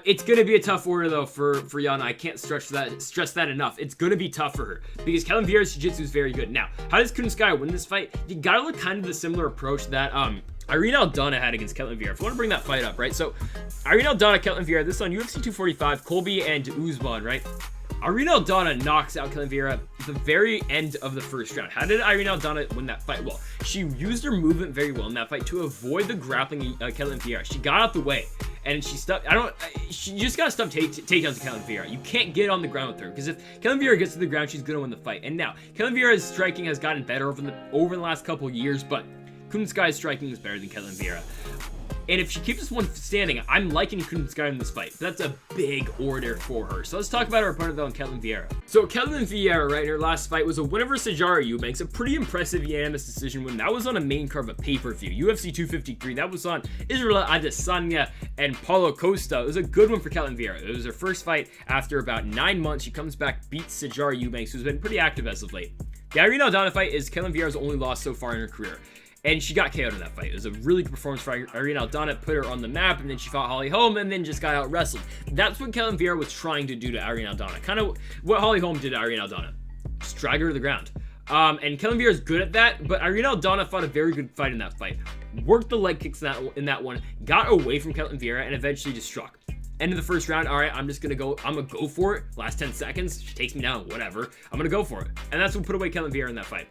It's gonna be a tough order though for Yana. I can't stress that enough. It's gonna be tough for her because Ketlen Vieira's jiu-jitsu is very good. Now, how does Kunitskaya win this fight? You gotta look kind of the similar approach that Irene Aldana had against Ketlen Vieira. If you want to bring that fight up, right? So, Irene Aldana, Ketlen Vieira, this is on UFC 245, Colby and Usman, right? Irene Aldana knocks out Ketlen Vieira at the very end of the first round. How did Irene Aldana win that fight? Well, she used her movement very well in that fight to avoid the grappling Ketlen Vieira. She got out the way, and she stuffed. She just got to stuff takedowns to Ketlen Vieira. You can't get on the ground with her because if Ketlen Vieira gets to the ground, she's gonna win the fight. And now, Ketlen Vieira's striking has gotten better over the last couple years, but Kunitskaya's striking is better than Ketlen Vieira. And if she keeps this one standing, I'm liking Kunitskaya in this fight. That's a big order for her. So let's talk about her opponent though, Ketlen Vieira. So Ketlen Vieira, right, in her last fight was a win over Sijara Eubanks, a pretty impressive unanimous decision win. That was on a main card of a pay-per-view, UFC 253. That was on Israel Adesanya and Paulo Costa. It was a good one for Ketlen Vieira. It was her first fight after about 9 months. She comes back, beats Sijara Eubanks, who's been pretty active as of late. The Irene Aldana fight is Ketlen Vieira's only loss so far in her career. And she got KO'd in that fight. It was a really good performance for Irene Aldana, put her on the map, and then she fought Holly Holm, and then just got out wrestled. That's what Ketlen Vieira was trying to do to Irene Aldana. Kind of what Holly Holm did to Irene Aldana. Just drag her to the ground. And Ketlen Vieira is good at that, but Irene Aldana fought a very good fight in that fight. Worked the leg kicks in that one, got away from Ketlen Vieira, and eventually just struck. End of the first round, all right, I'm gonna go for it. Last 10 seconds, she takes me down, whatever. I'm gonna go for it. And that's what put away Ketlen Vieira in that fight.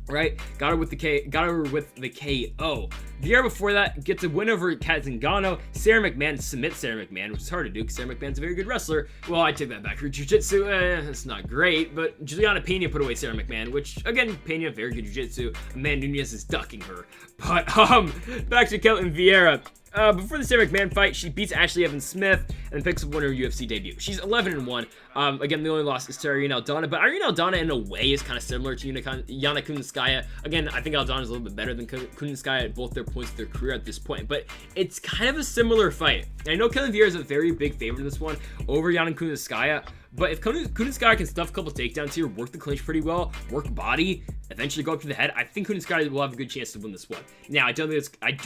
Right, got her with the KO. Vieira before that gets a win over Kat Zingano. Sarah McMahon submits Sarah McMahon, which is hard to do because Sarah McMahon's a very good wrestler. Well, I take that back. Her jiu-jitsu, it's not great, but Juliana Pena put away Sarah McMahon, which again, Pena, very good jiu-jitsu. Amanda Nunes is ducking her. But back to Ketlen Vieira. Before the Sarah McMahon fight, she beats Ashley Evans Smith and picks up her UFC debut. She's 11-1. Again, the only loss is to Irene Aldana, but Irene Aldana in a way is kind of similar to Yana Kunitskaya. Again, I think Aldana is a little bit better than Kunitskaya at both their points of their career at this point, but it's kind of a similar fight. And I know Ketlen Vieira is a very big favorite in this one over Yana Kunitskaya, but if Kunitskaya can stuff a couple takedowns here, work the clinch pretty well, work body, eventually go up to the head, I think Kunitskaya will have a good chance to win this one. Now, I do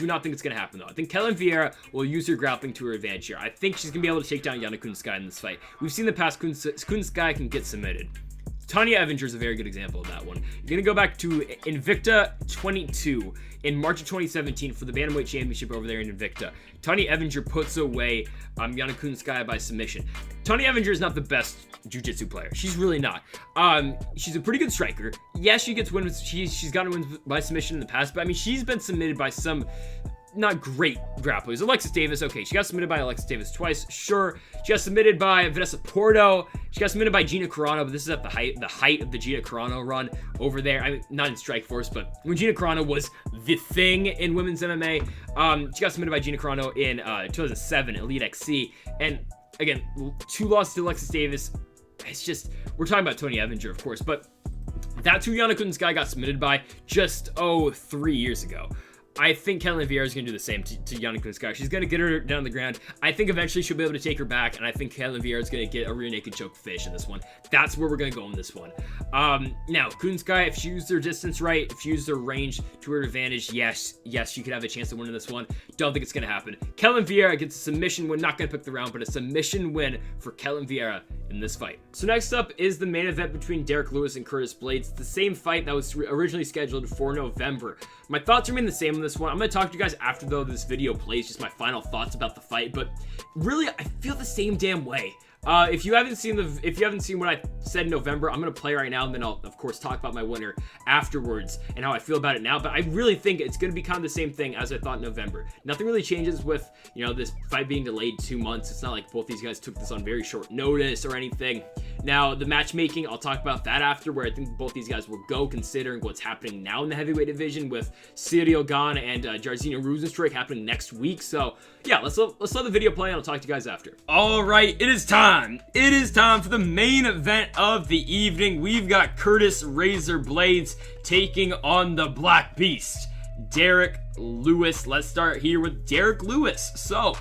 not think it's going to happen though. I think Ketlen Vieira will use her grappling to her advantage here. I think she's going to be able to take down Yana Kunitskaya in this fight. We've seen in the past Kunitskaya can get submitted. Tanya Evinger is a very good example of that one. You're going to go back to Invicta 22 in March of 2017 for the Bantamweight Championship over there in Invicta. Tanya Evinger puts away Yana Kunitskaya by submission. Tanya Evinger is not the best jiu-jitsu player. She's really not. She's a pretty good striker. Yes, she gets wins. She's gotten wins by submission in the past, but I mean, she's been submitted by some not great grapplers. Alexis Davis, okay, she got submitted by Alexis Davis twice, sure. She got submitted by Vanessa Porto. She got submitted by Gina Carano, but this is at the height of the Gina Carano run over there. I mean, not in Strikeforce, but when Gina Carano was the thing in women's MMA. She got submitted by Gina Carano in 2007 Elite XC. And again, 2 losses to Alexis Davis. It's just, we're talking about Tony Evinger, of course, but that's who Yana Kunitskaya got submitted by just, 3 years ago. I think Ketlen Vieira is going to do the same to Yana Kunitskaya. She's going to get her down on the ground. I think eventually she'll be able to take her back, and I think Ketlen Vieira is going to get a rear naked choke finish in this one. That's where we're going to go in this one. Now, Kunitskaya, if she used her distance right, if she used her range to her advantage, yes, she could have a chance to win in this one. Don't think it's going to happen. Ketlen Vieira gets a submission win, not going to pick the round, but a submission win for Ketlen Vieira in this fight. So next up is the main event between Derrick Lewis and Curtis Blaydes. The same fight that was originally scheduled for November. My thoughts remain the same on this one. I'm going to talk to you guys after, though, this video plays, just my final thoughts about the fight, but really, I feel the same damn way. If you haven't seen what I said in November, I'm gonna play right now, and then I'll of course talk about my winner afterwards and how I feel about it now. But I really think it's gonna be kind of the same thing as I thought in November. Nothing really changes with, you know, this fight being delayed 2 months. It's not like both these guys took this on very short notice or anything. Now, the matchmaking, I'll talk about that after, where I think both these guys will go, considering what's happening now in the heavyweight division with Cyril Gane and Jairzinho Rozenstruik happening next week. So yeah, let's let the video play, and I'll talk to you guys after. All right, it is time. It is time for the main event of the evening. We've got Curtis Razor Blaydes taking on the Black Beast, Derrick Lewis. Let's start here with Derrick Lewis. So,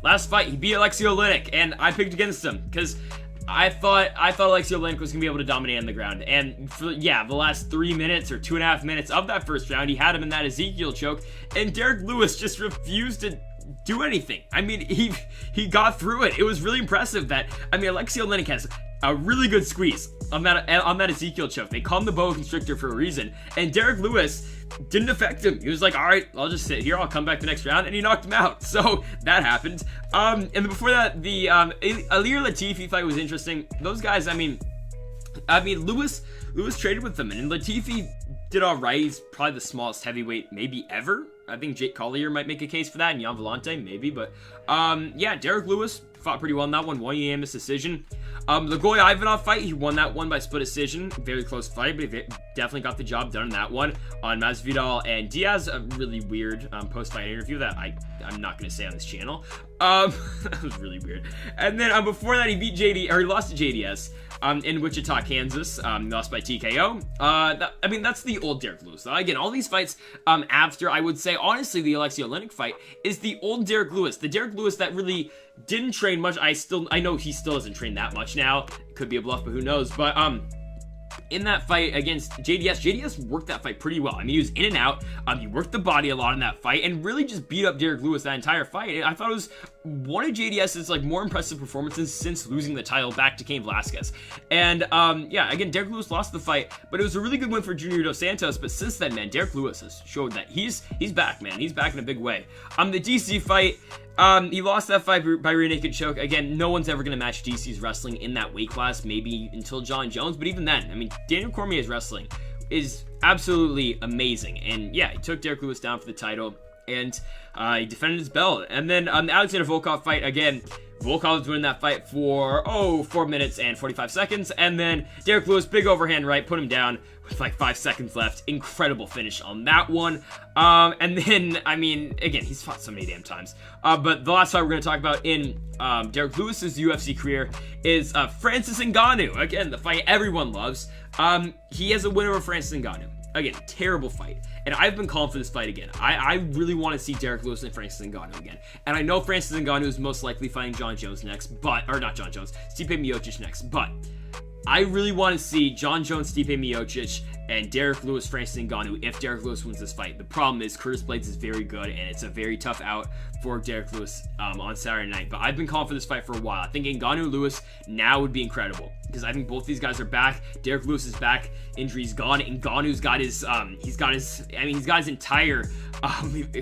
last fight, he beat Oleinik, and I picked against him because I thought Oleinik was going to be able to dominate on the ground. And for, the last 3 minutes or 2.5 minutes of that first round, he had him in that Ezekiel choke, and Derrick Lewis just refused to do anything. I mean, he got through it. It was really impressive that, I mean, Oleinik has a really good squeeze on that Ezekiel choke. They call him the boa constrictor for a reason, and Derrick Lewis didn't affect him. He was like, all right, I'll just sit here, I'll come back the next round, and he knocked him out. So that happened. And then before that, the Alir Latifi fight was interesting. Those guys, I mean Lewis traded with them, and Latifi did all right. He's probably the smallest heavyweight maybe ever. I think Jake Collier might make a case for that, and Jan Vellante maybe, but yeah, Derrick Lewis fought pretty well in that one, won unanimous decision. The Goy Ivanov fight, he won that one by split decision. Very close fight, but he definitely got the job done in that one. On Masvidal and Diaz, a really weird post-fight interview that I'm not going to say on this channel. That was really weird. And then before that, he lost to JDS in Wichita, Kansas. He lost by TKO. I mean, that's the old Derrick Lewis. Again, all these fights after, I would say, honestly, the Alexei Oleinik fight is the old Derrick Lewis. The Derrick Lewis that really didn't train much. I know he still doesn't train that much now. Could be a bluff, but who knows. But in that fight against JDS worked that fight pretty well. I mean, he was in and out. He worked the body a lot in that fight and really just beat up Derrick Lewis that entire fight. I thought it was one of JDS's more impressive performances since losing the title back to Cain Velasquez. And yeah, again, Derrick Lewis lost the fight, but it was a really good win for Junior Dos Santos. But since then, man, Derrick Lewis has showed that he's back, man. He's back in a big way. The DC fight, he lost that fight by rear naked choke. Again, no one's ever going to match DC's wrestling in that weight class, maybe until John Jones, but even then, I mean, Daniel Cormier's wrestling is absolutely amazing. And yeah, he took Derrick Lewis down for the title, and he defended his belt. And then the Alexander Volkov fight, again, Volkov was winning that fight for 4 minutes and 45 seconds, and then Derrick Lewis, big overhand right, put him down with 5 seconds left. Incredible finish on that one. And then, I mean, again, he's fought so many damn times. But the last fight we're going to talk about in Derrick Lewis's UFC career is Francis Ngannou. Again, the fight everyone loves. He has a win over Francis Ngannou. Again, terrible fight. And I've been calling for this fight again. I really want to see Derrick Lewis and Francis Ngannou again. And I know Francis Ngannou is most likely fighting John Jones next, or not John Jones, Stipe Miocic next, but I really want to see John Jones, Stipe Miocic, and Derrick Lewis, Francis Ngannou if Derrick Lewis wins this fight. The problem is Curtis Blaydes is very good, and it's a very tough out for Derrick Lewis on Saturday night. But I've been calling for this fight for a while. I think Ngannou-Lewis now would be incredible, because I think both these guys are back. Derrick Lewis is back. Injury's gone. Ngannou's got his entire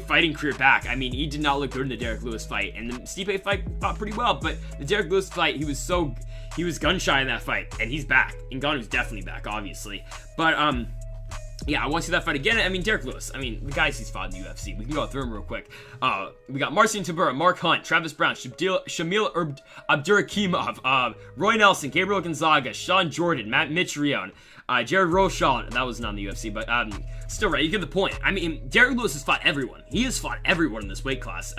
fighting career back. I mean, he did not look good in the Derrick Lewis fight, and the Stipe fight fought pretty well, but the Derrick Lewis fight, he was gun shy in that fight, and he's back. Ngannou's definitely back, obviously. But yeah, I want to see that fight again. I mean, Derrick Lewis, I mean, the guys he's fought in the UFC, we can go through them real quick. We got Marcin Tybura, Mark Hunt, Travis Brown, Shamil Abdurakhimov, Roy Nelson, Gabriel Gonzaga, Sean Jordan, Matt Mitrione, Jared Roshan. That wasn't on the UFC, but still, right, you get the point. I mean, Derrick Lewis has fought everyone. He has fought everyone in this weight class.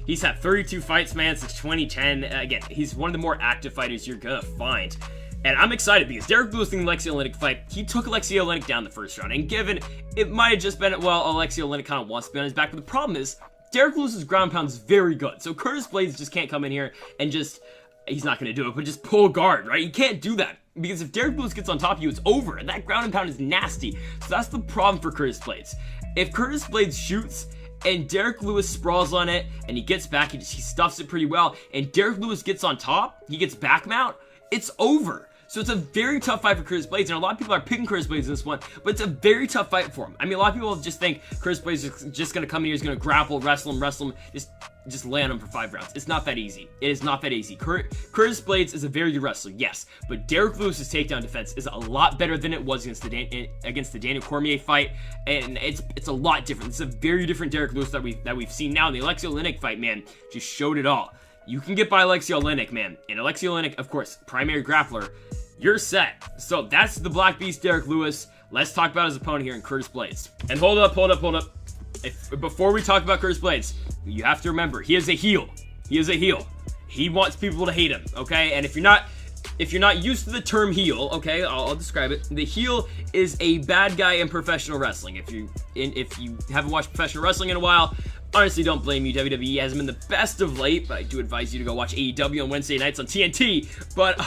He's had 32 fights, man, since 2010. Again, he's one of the more active fighters you're gonna find. And I'm excited because Derrick Lewis in the Alexei Oleinik fight, he took Alexei Oleinik down the first round. And given it might have just been, well, Alexei Oleinik kind of wants to be on his back, but the problem is, Derrick Lewis's ground pound is very good. So Curtis Blaydes just can't come in here and just, he's not going to do it, but just pull guard, right? You can't do that. Because if Derrick Lewis gets on top of you, it's over. And that ground and pound is nasty. So that's the problem for Curtis Blaydes. If Curtis Blaydes shoots and Derrick Lewis sprawls on it and he gets back, he stuffs it pretty well, and Derrick Lewis gets on top, he gets back mount, it's over. So it's a very tough fight for Curtis Blaydes, and a lot of people are picking Curtis Blaydes in this one, but it's a very tough fight for him. I mean, a lot of people just think Curtis Blaydes is just going to come in here, he's going to grapple, wrestle him, just lay on him for 5 rounds. It's not that easy. It is not that easy. Curtis Blaydes is a very good wrestler, yes, but Derrick Lewis's takedown defense is a lot better than it was against the Daniel Cormier fight, and it's a lot different. It's a very different Derrick Lewis that we've seen now. In the Alexei Oleinik fight, man, just showed it all. You can get by Alexei Oleinik, man, and Alexei Oleinik, of course, primary grappler. You're set. So that's the Black Beast Derrick Lewis. Let's talk about his opponent here in Curtis Blaydes. And hold up. Before we talk about Curtis Blaydes, you have to remember, he is a heel. He wants people to hate him, okay? And if you're not used to the term heel, okay, I'll describe it. The heel is a bad guy in professional wrestling. If you haven't watched professional wrestling in a while, honestly, don't blame you. WWE hasn't been the best of late, but I do advise you to go watch AEW on Wednesday nights on TNT. But,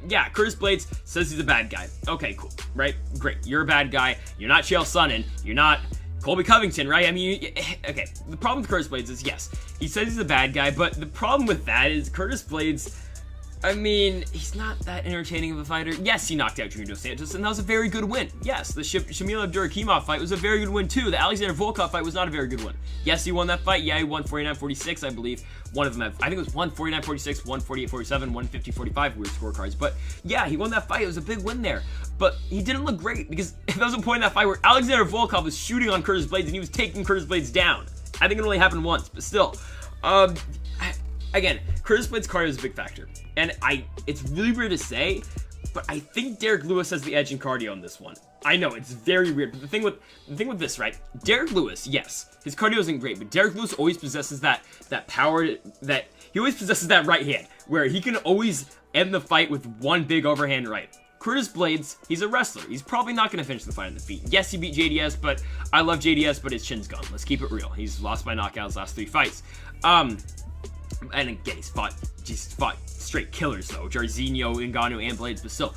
yeah, Curtis Blaydes says he's a bad guy. Okay, cool, right? Great. You're a bad guy. You're not Chael Sonnen. You're not Colby Covington, right? I mean, okay. The problem with Curtis Blaydes is, yes, he says he's a bad guy, but the problem with that is Curtis Blaydes, I mean, he's not that entertaining of a fighter. Yes, he knocked out Junior Dos Santos, and that was a very good win. Yes, the Shamil Abdurakhimov fight was a very good win, too. The Alexander Volkov fight was not a very good one. Yes, he won that fight. Yeah, he won 49-46, I believe. One of them, I think it was 149-46, 148-47, 150-45 weird scorecards. But, yeah, he won that fight. It was a big win there. But he didn't look great, because there was a point in that fight where Alexander Volkov was shooting on Curtis Blaydes, and he was taking Curtis Blaydes down. I think it only happened once, but still. Again, Curtis Blaydes' cardio is a big factor. And it's really weird to say, but I think Derrick Lewis has the edge in cardio on this one. I know, it's very weird, but the thing with this, right? Derrick Lewis, yes, his cardio isn't great, but Derrick Lewis always possesses that power, he always possesses that right hand, where he can always end the fight with one big overhand right. Curtis Blaydes, he's a wrestler. He's probably not going to finish the fight on the feet. Yes, he beat JDS, but I love JDS, but his chin's gone. Let's keep it real. He's lost by knockout his last 3 fights. And again, he's fought straight killers though, Jairzinho, Ngannou, and Blaydes, but still.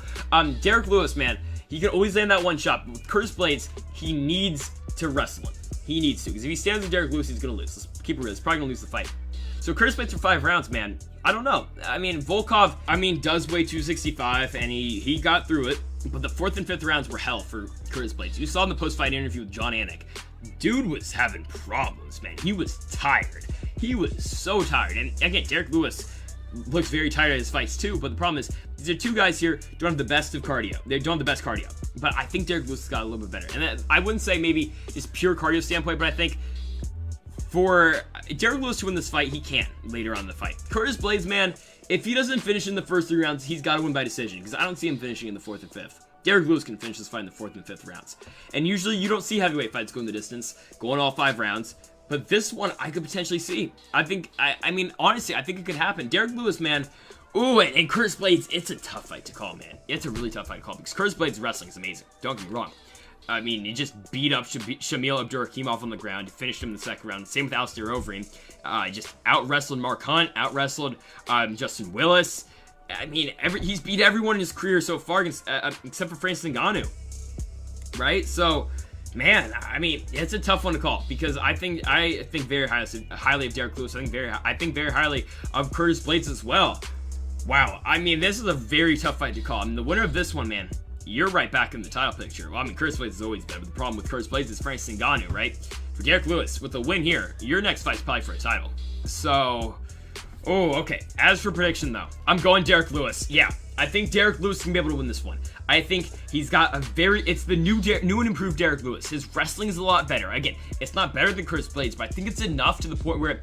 Derrick Lewis, man, he can always land that one shot, but with Curtis Blaydes, he needs to wrestle him. He needs to, because if he stands with Derrick Lewis, he's gonna lose. Let's keep it real. He's probably gonna lose the fight. So Curtis Blaydes for 5 rounds, man, I don't know. I mean, Volkov, does weigh 265, and he got through it, but the 4th and 5th rounds were hell for Curtis Blaydes. You saw in the post-fight interview with John Anik, dude was having problems, man. He was tired. He was so tired. And again, Derrick Lewis looks very tired at his fights too, but the problem is, these are 2 guys here who don't have the best of cardio. They don't have the best cardio. But I think Derrick Lewis has got a little bit better. And I wouldn't say maybe just pure cardio standpoint, but I think for Derrick Lewis to win this fight, he can later on in the fight. Curtis Blaydes, man, if he doesn't finish in the first 3 rounds, he's got to win by decision, because I don't see him finishing in the 4th and 5th. Derrick Lewis can finish this fight in the 4th and 5th rounds. And usually you don't see heavyweight fights going the distance, going all 5 rounds. But this one, I could potentially see. I mean, honestly, I think it could happen. Derrick Lewis, man. Ooh, and Curtis Blaydes, it's a tough fight to call, man. It's a really tough fight to call, because Curtis Blaydes' wrestling is amazing. Don't get me wrong. I mean, he just beat up Shamil Abdurakhimov on the ground. He finished him in the 2nd round. Same with Alistair Overeem. Just out-wrestled Mark Hunt. Out-wrestled Justin Willis. I mean, he's beat everyone in his career so far, except for Francis Ngannou. Right? So, man, I mean, it's a tough one to call, because I think very highly of Derrick Lewis. I think very highly of Curtis Blaydes as well. Wow, I mean, this is a very tough fight to call. I mean, the winner of this one, man, you're right back in the title picture. Well, I mean, Curtis Blaydes is always better, but the problem with Curtis Blaydes is Francis Ngannou, right? For Derrick Lewis, with the win here, your next fight's probably for a title. So, oh, okay. As for prediction, though, I'm going Derrick Lewis. Yeah, I think Derrick Lewis can be able to win this one. I think he's got it's the new and improved Derrick Lewis. His wrestling is a lot better. Again, it's not better than Curtis Blaydes, but I think it's enough to the point where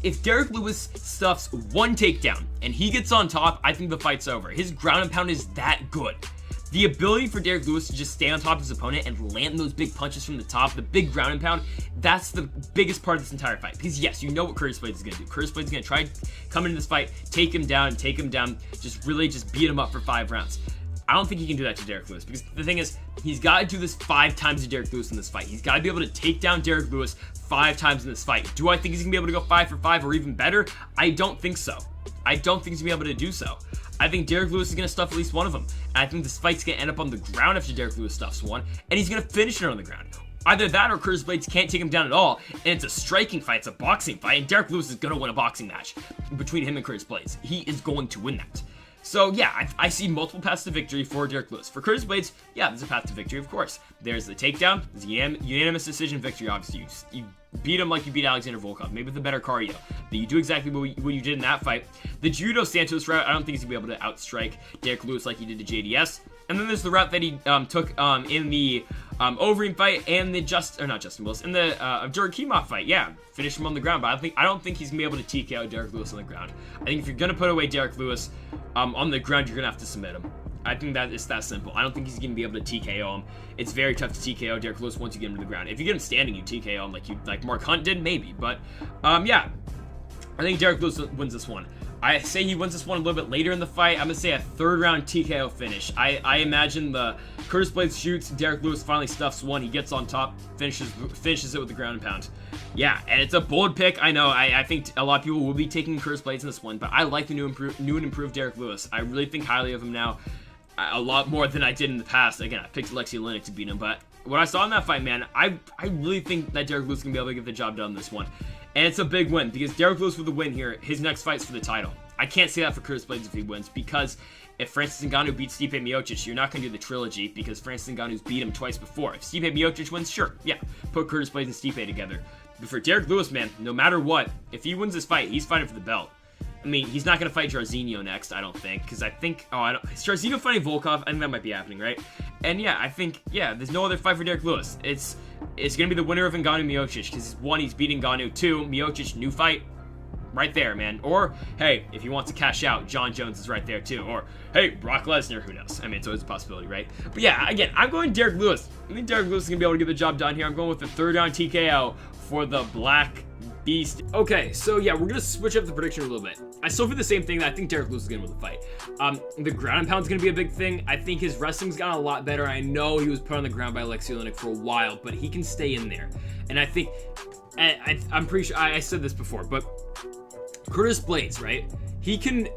if Derrick Lewis stuffs 1 takedown and he gets on top, I think the fight's over. His ground and pound is that good. The ability for Derrick Lewis to just stay on top of his opponent and land those big punches from the top, the big ground and pound, that's the biggest part of this entire fight. Because yes, you know what Curtis Blaydes is going to do. Curtis Blaydes is going to try to come into this fight, take him down, just really beat him up for 5 rounds. I don't think he can do that to Derrick Lewis, because the thing is, he's got to do this 5 times to Derrick Lewis in this fight. He's got to be able to take down Derrick Lewis 5 times in this fight. Do I think he's going to be able to go 5 for 5 or even better? I don't think so. I don't think he's going to be able to do so. I think Derrick Lewis is going to stuff at least one of them. And I think this fight's going to end up on the ground after Derrick Lewis stuffs one, and he's going to finish it on the ground. Either that or Curtis Blaydes can't take him down at all, and it's a striking fight, it's a boxing fight, and Derrick Lewis is going to win a boxing match between him and Curtis Blaydes. He is going to win that. So yeah, I see multiple paths to victory for Derrick Lewis. For Curtis Blaydes, yeah, there's a path to victory, of course. There's the takedown, there's a unanimous decision victory, obviously. You beat him like you beat Alexander Volkov, maybe with a better cardio. But you do exactly what you did in that fight. The Judo Santos route, I don't think he's going to be able to outstrike Derrick Lewis like he did to JDS. And then there's the route that he took in the Overeem fight and the Jordan fight. Yeah, finish him on the ground, but I don't think he's gonna be able to TKO Derrick Lewis on the ground. I think if you're gonna put away Derrick Lewis on the ground, you're gonna have to submit him. I think that it's that simple. I don't think he's gonna be able to TKO him. It's very tough to TKO Derrick Lewis once you get him to the ground. If you get him standing, you TKO him like Mark Hunt did, maybe. But yeah, I think Derrick Lewis wins this one. I say he wins this one a little bit later in the fight. I'm going to say a 3rd round TKO finish. I imagine the Curtis Blaydes shoots, Derrick Lewis finally stuffs one, he gets on top, finishes it with the ground and pound. Yeah, and it's a bold pick. I know, I think a lot of people will be taking Curtis Blaydes in this one, but I like the new and improved Derrick Lewis. I really think highly of him now, a lot more than I did in the past. Again, I picked Oleinik to beat him, but what I saw in that fight, man, I really think that Derrick Lewis can be able to get the job done in this one. And it's a big win, because Derrick Lewis with the win here, his next fight's for the title. I can't say that for Curtis Blaydes if he wins, because if Francis Ngannou beats Stipe Miocic, you're not going to do the trilogy, because Francis Ngannou's beat him twice before. If Stipe Miocic wins, sure, yeah, put Curtis Blaydes and Stipe together. But for Derrick Lewis, man, no matter what, if he wins this fight, he's fighting for the belt. I mean, he's not going to fight Jairzinho next, I don't think, because is Jairzinho fighting Volkov? I think that might be happening, right? And yeah, I think, yeah, there's no other fight for Derrick Lewis. It's going to be the winner of Ngannou Miocic, because 1, he's beating Ngannou, 2, Miocic, new fight, right there, man. Or, hey, if he wants to cash out, John Jones is right there, too. Or, hey, Brock Lesnar, who knows? I mean, it's always a possibility, right? But yeah, again, I'm going Derrick Lewis. I think Derrick Lewis is going to be able to get the job done here. I'm going with the 3rd round TKO for the Black Beast. Okay, so yeah, we're going to switch up the prediction a little bit. I still feel the same thing that I think Derrick Lewis is going to win the fight. The ground and pound is going to be a big thing. I think his wrestling's gotten a lot better. I know he was put on the ground by Oleinik for a while, but he can stay in there. And I think, I'm pretty sure, I said this before, but Curtis Blaydes, right? He can,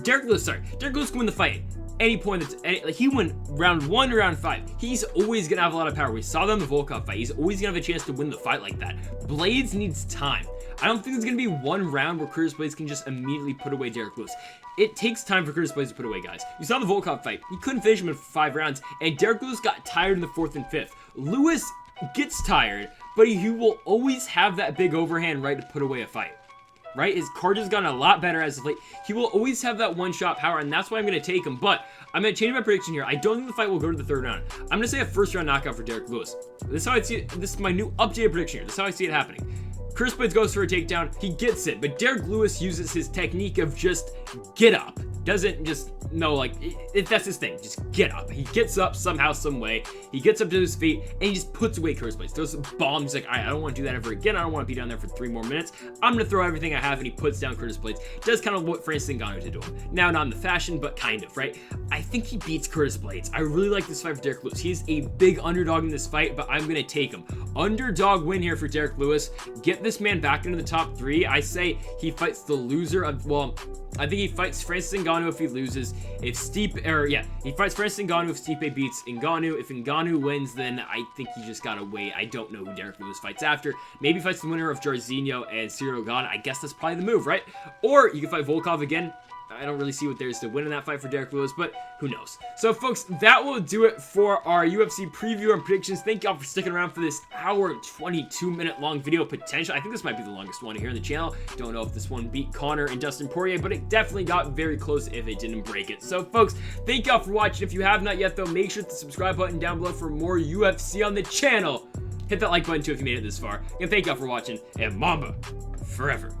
Derrick Lewis can win the fight any point he went round 1 to round 5. He's always gonna have a lot of power. We saw that in the Volkov fight. He's always gonna have a chance to win the fight like that. Blaydes needs time. I don't think there's gonna be one round where Curtis Blaydes can just immediately put away Derrick Lewis. It takes time for Curtis Blaydes to put away guys. You saw the Volkov fight. He couldn't finish him in 5 rounds, and Derrick Lewis got tired in the 4th and 5th. Lewis gets tired, but he will always have that big overhand right to put away a fight. Right? His card has gotten a lot better as of late. He will always have that one-shot power, and that's why I'm going to take him. But I'm going to change my prediction here. I don't think the fight will go to the 3rd round. I'm going to say a 1st-round knockout for Derrick Lewis. This is how I see it. This is my new updated prediction here. This is how I see it happening. Curtis Blaydes goes for a takedown. He gets it, but Derrick Lewis uses his technique of just get up. Doesn't just, no, like, that's his thing. Just get up. He gets up somehow, some way. He gets up to his feet, and he just puts away Curtis Blaydes. Throws bombs. Like, I don't want to do that ever again. I don't want to be down there for 3 more minutes. I'm going to throw everything I have, and he puts down Curtis Blaydes. Does kind of what Francis Ngannou did to him. Now, not in the fashion, but kind of, right? I think he beats Curtis Blaydes. I really like this fight for Derrick Lewis. He's a big underdog in this fight, but I'm going to take him. Underdog win here for Derrick Lewis. Get this man back into the top 3. I say he fights the loser of, well, I think he fights Francis Ngannou if he loses. He fights Francis Ngannou if Stipe beats Ngannou. If Ngannou wins, then I think he just gotta wait. I don't know who Derrick Lewis fights after. Maybe fights the winner of Jairzinho and Cyril Gane. I guess that's probably the move, right? Or you can fight Volkov again. I don't really see what there is to win in that fight for Derrick Lewis, but who knows? So, folks, that will do it for our UFC preview and predictions. Thank y'all for sticking around for this hour and 22-minute long video potential. I think this might be the longest one here on the channel. Don't know if this one beat Conor and Dustin Poirier, but it definitely got very close if it didn't break it. So, folks, thank y'all for watching. If you have not yet, though, make sure to hit the subscribe button down below for more UFC on the channel. Hit that like button, too, if you made it this far. And thank y'all for watching, and Mamba forever.